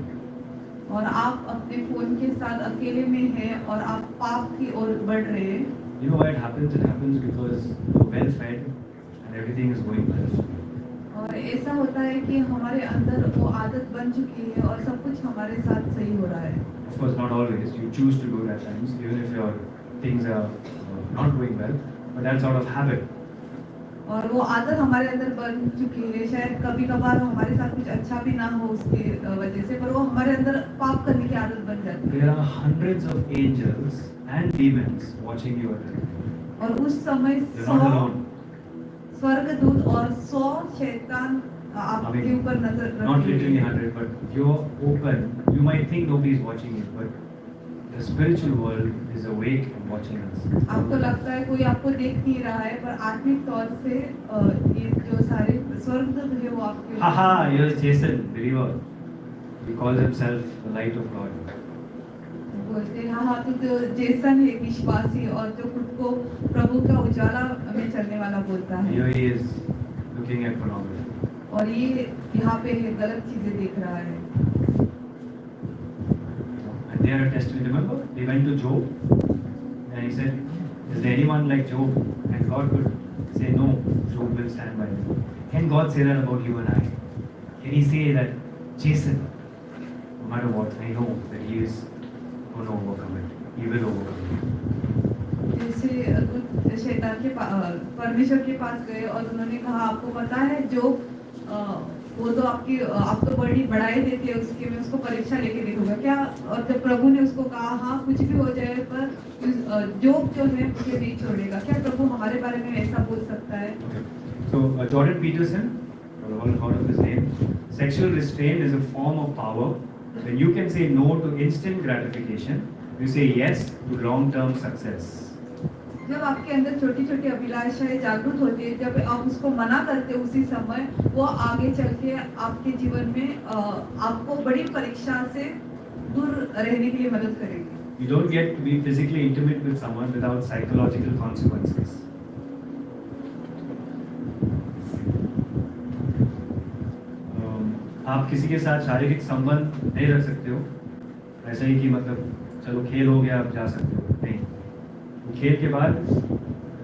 और आप अपने फोन के साथ अकेले में हैं और आप पाप की ओर बढ़ रहे हैं. you know why it happens? It happens because you're well fed and everything is going well. और ऐसा होता है कि हमारे अंदर वो आदत बन चुकी है और सब कुछ हमारे साथ सही हो रहा है. Of course, not always. You choose to do it at times, even if your things are not going well, but that's out of habit. और वो आदत हमारे अंदर बन चुकी है. शायद कभी कभार हमारे साथ कुछ अच्छा भी ना हो उसके वजह से पर वो हमारे अंदर पाप करने की आदत बन जाती है. There are hundreds of angels and demons watching you at that time. और उस समय You're not 100 alone. स्वर्गदूत और 100 शैतान आपके ऊपर नजर Not रखे literally हैं. 100, but you're open. You might think nobody is watching you, but the spiritual world is awake and watching us. आपको लगता है कोई आपको देख नहीं रहा है पर आत्मिक तौर से ये जो सारे स्वर्गदूत है वो आपके Haha, here's Jason, believer. He calls himself the light of God. बोलते हैं हाँ तो जो जेसन है विश्वासी और जो खुद को प्रभु का उजाला में चलने वाला बोलता है. Here he is looking at pornography. और ये यहाँ पे है गलत चीजें देख रहा है. And they are a testimony. Remember, they went to Job and he said, is there anyone like Job? And God could say, no, Job will stand by him. Can God say that about you and I? Can he say that, Jason, no matter what, I know that he is going to overcome it. He will overcome it. जैसे दूत शैतान के परमेश्वर के पास गए और उन्होंने कहा आपको पता है जो वो तो आप तो बड़ी बढ़ाई देते हैं उसके, मैं उसको परीक्षा लेके देखूंगा क्या। और जब प्रभु ने उसको कहा हाँ कुछ भी हो जाए पर जोब जो है मुझे नहीं छोड़ेगा, क्या प्रभु हमारे बारे में ऐसा बोल सकता है? So Jordan Peterson, you all heard of his name. Sexual restraint is a form of power. When you can say no to instant gratification, you say yes to long-term success. जब आपके अंदर छोटी छोटी अभिलाषाएं जागृत होती है, जब आप उसको मना करते हो उसी समय, वो आगे चल के आपके जीवन में आपको बड़ी परीक्षा से दूर रहने के लिए मदद करेगी। You don't get to be physically intimate with someone without psychological consequences. आप किसी के साथ शारीरिक संबंध नहीं रख सकते हो ऐसा ही कि मतलब चलो खेल हो गया आप जा सकते हो, नहीं। खेल के बाद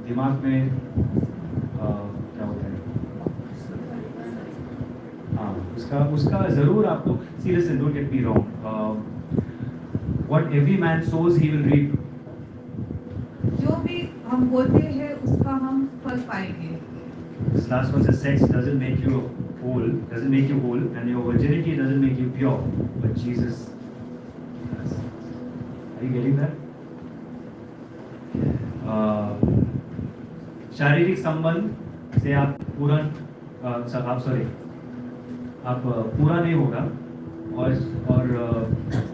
दिमाग में क्या होता है, हाँ उसका ज़रूर आपको seriously don't get me wrong, what every man sows he will reap. जो भी हम बोते हैं उसका हम फल पाएंगे। This last one says sex doesn't make you whole, and your virginity doesn't make you pure, but Jesus does. Are you getting that? शारीरिक संबंध से आप पूरा नहीं होगा, और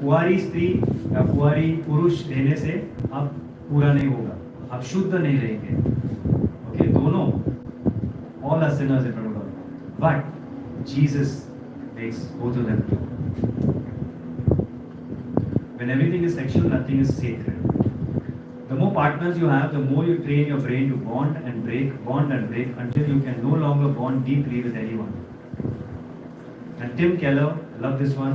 कुंवारी स्त्री या कुंवारी पुरुष रहने से आप पूरा नहीं होगा, आप शुद्ध नहीं रहेंगे। ओके, दोनों, all are sinners in front of God, but Jesus makes both of them pure. When everything is sexual, nothing is sacred. The more partners you have, the more you train your brain to bond and break until you can no longer bond deeply with anyone. And Tim Keller, I love this one,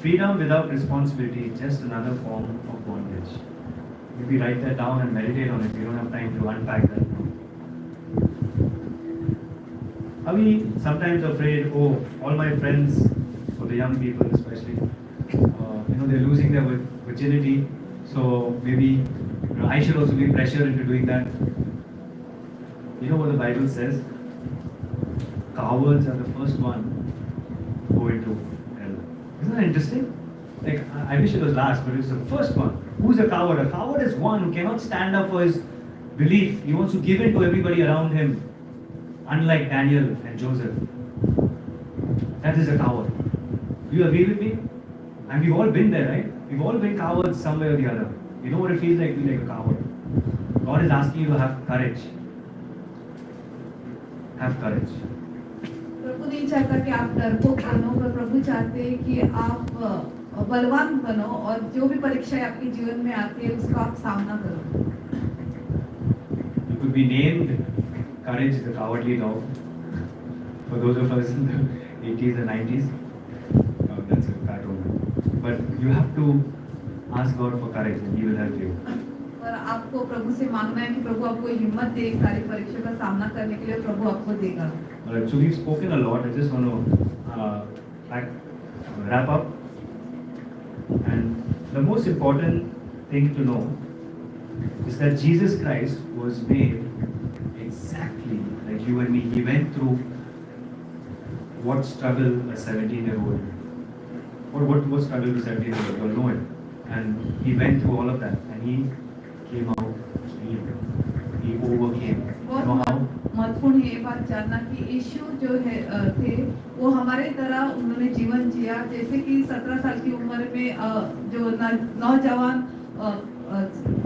freedom without responsibility is just another form of bondage. Maybe write that down and meditate on it. We don't have time to unpack that now. Are we sometimes afraid, oh, all my friends, for the young people especially, they're losing their virginity, so maybe I should also be pressured into doing that. You know what the Bible says? Cowards are the first one who go into hell. Isn't that interesting? Like, I wish it was last, but it's the first one. Who's a coward? A coward is one who cannot stand up for his belief. He wants to give in to everybody around him. Unlike Daniel and Joseph. That is a coward. Do you agree with me? And we've all been there, right? We've all been cowards some way or the other. You know what it feels like to be like a coward. God is asking you to have courage. Have courage. प्रभु नहीं चाहता कि आप डरपोक बनो, पर प्रभु चाहते हैं कि आप बलवान बनो और जो भी परीक्षाएं आपके जीवन में आती है उसका आप सामना करो। You could be named Courage the Cowardly Dog. For those of us in the 80s and 90s, that's a cartoon. But you have to ask God for courage and He will help you. और आपको प्रभु से मांगना है कि प्रभु आपको हिम्मत दे सारी परीक्षा का सामना करने के लिए, प्रभु आपको देगा। Alright, so we've spoken a lot. I just want to wrap up. And the most important thing to know is that Jesus Christ was made exactly like you and me. He went through what struggle a 17-year-old, or what struggle a 17-year-old, you all know it. And he went through all of that, and he came out healed. He overcame. You know how? महत्वपूर्ण है ये बात जानना कि यीशु जो है थे वो हमारे तरह उन्होंने जीवन जिया, जैसे कि 17 साल की उम्र में जो नौजवान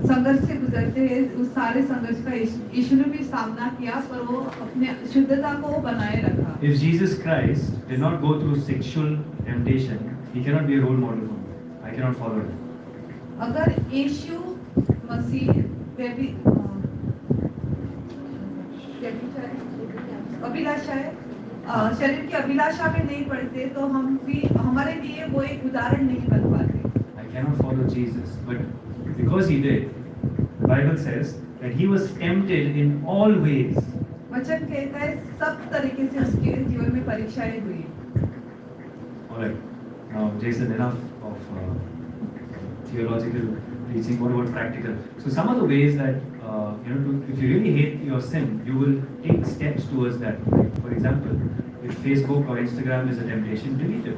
संघर्ष से गुजरते हैं, उस सारे संघर्ष का यीशु ने भी सामना किया, पर वो अपने शुद्धता को बनाए रखा। If Jesus Christ did not go through sexual temptation, he cannot be a role model for me. I cannot follow him. अगर यीशु मसीह अभिलाषाएं शरीर की अभिलाषा में नहीं पड़ते तो हम भी हमारे लिए वो एक उदाहरण नहीं बन पाते। I cannot follow Jesus, but because he did, the Bible says that he was tempted in all ways. वचन कहता है सब तरीके से उसके जीवन में परीक्षाएं हुई। All right, now Jason, enough of theological teaching. What about practical? So some of the ways that if you really hate your sin, you will take steps towards that. For example, if Facebook or Instagram is a temptation, delete it.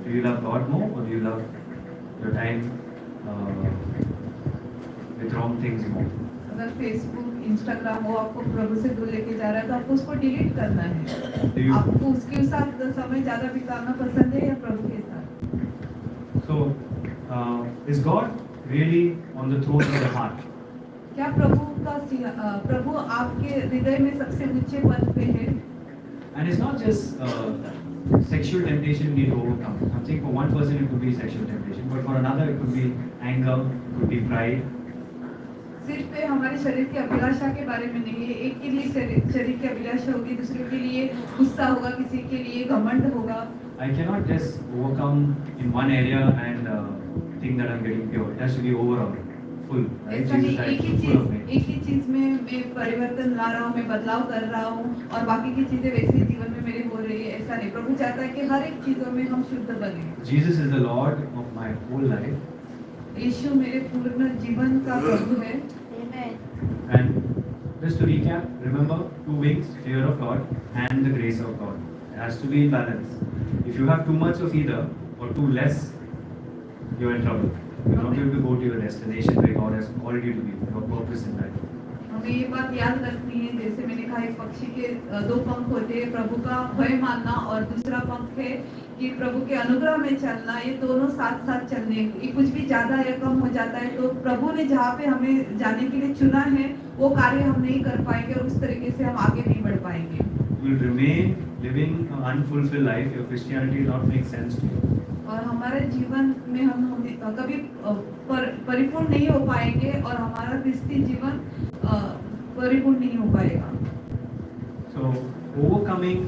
Do you love God more, or do you love your time with wrong things more? अगर Facebook Instagram वो आपको प्रभु से दूर लेके जा रहा है तो आपको उसको डिलीट करना है। आपको उसके साथ समय ज़्यादा बिताना पसंद है या प्रभु के साथ? So, is God really on the throne of the heart? क्या प्रभु आपके हृदय में सबसे ऊंचे पद पे है? And it's not just sexual temptation we need to overcome. I'm saying for one person it could be sexual temptation, but for another it could be anger, it could be pride. सिर्फ हमारे शरीर की अभिलाषा के बारे में नहीं है। एक के लिए शरीर की अभिलाषा होगी, दूसरे के लिए गुस्सा होगा, किसी के लिए घमंड होगा। I cannot just overcome in one area and think that I'm getting pure. It has to be overall, full. Right? ऐसा नहीं Jesus Christ is full of me. एक ही चीज में मैं परिवर्तन ला रहा हूँ, मैं बदलाव कर रहा हूँ और बाकी की चीजें वैसे जीवन में मेरे हो रही है, ऐसा नहीं। प्रभु चाहता है कि हर एक चीजों में हम शुद्ध बने। Jesus is the Lord of my whole life. यीशु मेरे पूर्ण जीवन का प्रभु है। And just to recap, remember 2 wings, fear of God and the grace of God. It has to be in balance. If you have too much of either or too less, you're in trouble. You're not going to go to your destination where God has called you to be, your purpose in life. हमें ये बात याद रखनी है, जैसे मैंने कहा एक पक्षी के 2 पंख होते हैं, प्रभु का भय मानना और दूसरा पंख है कि प्रभु के अनुग्रह में चलना। ये दोनों साथ साथ चलने, ये कुछ भी ज्यादा या कम हो जाता है तो प्रभु ने जहाँ पे हमें जाने के लिए चुना है वो कार्य हम नहीं कर पाएंगे और उस तरीके से हम आगे नहीं बढ़ पाएंगे। You will remain living an unfulfilled life. Your Christianity will not make sense to you. और हमारे जीवन में हम कभी परिपूर्ण नहीं हो पाएंगे और हमारा क्रिस्ती जीवन परिपूर्ण नहीं हो पाएगा। So overcoming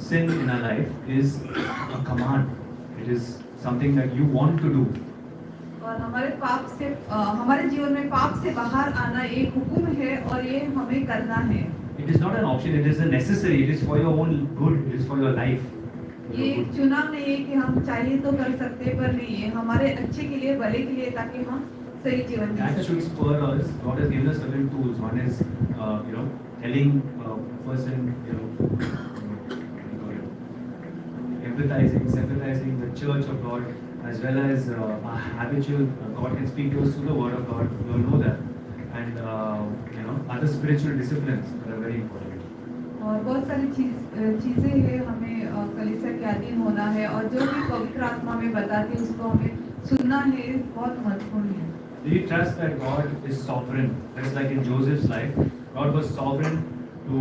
sin in our life is a command. It is something that you want to do. और हमारे जीवन में पाप से बाहर आना एक हुक्म है और ये हमें करना है। It is not an option. It is a necessary. It is for your own good. It is for your life. ये एक चुनाव नहीं है कि हम चाहिए तो कर सकते पर नहीं है, हमारे अच्छे के लिए, भले के लिए, ताकि हम सही जीवन जी That सकें। should spur us. God has given us certain tools. One is, telling a person, empathizing, sympathizing the Church of God, as well as habitual. God can speak to us through the Word of God. We all know that, and other spiritual disciplines that are very important. और बहुत सारी चीजें हैं, हमें कलीसिया के अधीन होना है और जो भी पवित्र आत्मा में बताती है उसको हमें सुनना है, बहुत महत्वपूर्ण है। Do you trust that God is sovereign? Just like in Joseph's life, God was sovereign to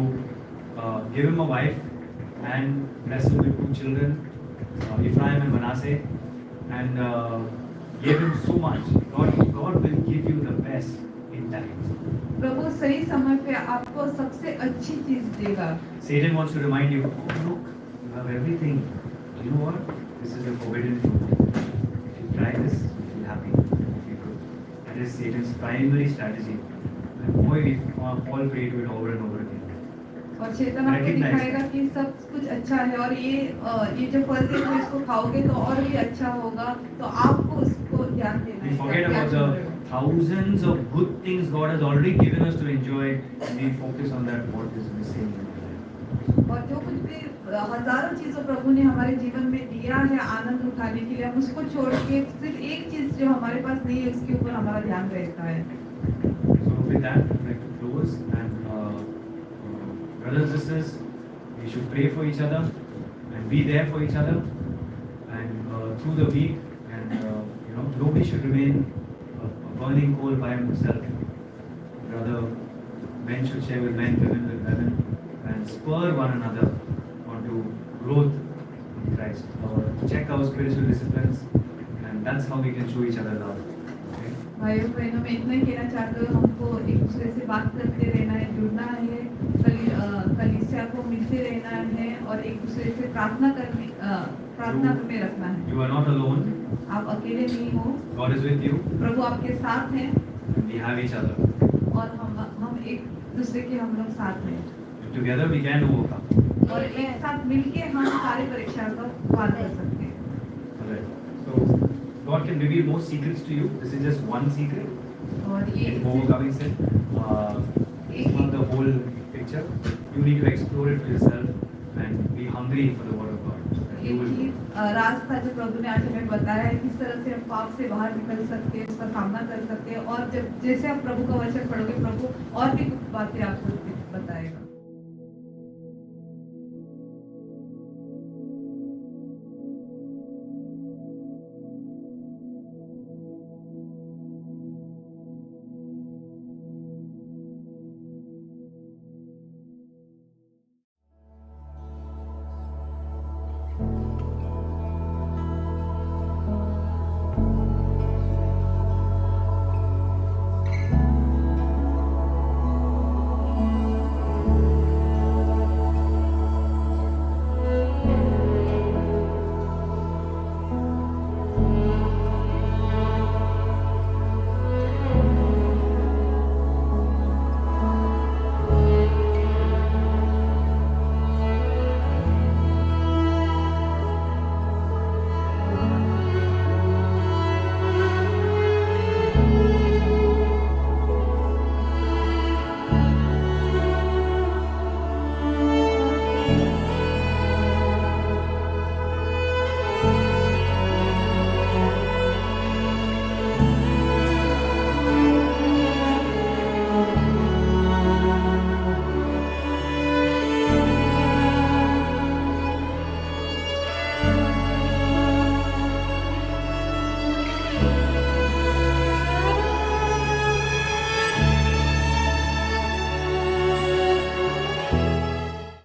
give him a wife and bless him with 2 children, Ephraim and Manasseh, and gave him so much. God will give you the best in time. प्रभु सही समय पे आपको सबसे अच्छी चीज देगा। Satan wants to remind you, oh look, you have everything. You know what? This is a forbidden fruit. If you try this, you'll be happy. If you could. That is Satan's primary strategy. And boy, we fall prey to it over and over again. और शैतान आपको दिखाएगा कि सब कुछ अच्छा है और ये जो फल है तो इसको खाओगे तो और भी अच्छा होगा, तो आपको उसको ध्यान देना We है। forget about the thousands of good things God has already given us to enjoy, and we focus on that what is missing in our life. और जो कुछ भी हजारों चीजों प्रभु ने हमारे जीवन में दिया है आनंद उठाने के लिए, हम उसको छोड़ के सिर्फ एक चीज जो हमारे पास नहीं है उसके ऊपर हमारा ध्यान रहता है। So with that, I'd like to close, and brothers and sisters, we should pray for each other and be there for each other, and through the week, and nobody should remain a burning coal by himself. Rather, men should share with men, women with women, and spur one another onto growth in Christ. Or check our spiritual disciplines, and that's how we can show each other love. Okay? भाइयों बहनों, मैं इतना ही कहना चाहती हूँ, हमको एक दूसरे से बात करते रहना है, जुड़ना है, कलीसिया को मिलते रहना है और एक दूसरे से प्रार्थना में रखना है। You are not alone. आप अकेले नहीं हो, God is with you. प्रभु आपके साथ हैं We have each other. और हम एक दूसरे के हम लोग साथ हैं Together we can overcome. और एक साथ मिलके हम सारी परीक्षाओं का पार कर सकते हैं। Alright. So God can there may be more secrets to you. This is just one secret. और ये And overcoming sin. It's not the whole picture. You need to explore it for yourself and be hungry for the word of God. You will. रास्ता जो प्रभु ने आज हमें बताया है किस तरह से हम पाप से बाहर निकल सकते हैं, उसका सामना कर सकते हैं, और जब जैसे आप प्रभु का वचन पढ़ोगे प्रभु और भी कुछ बातें आपको बताएगा.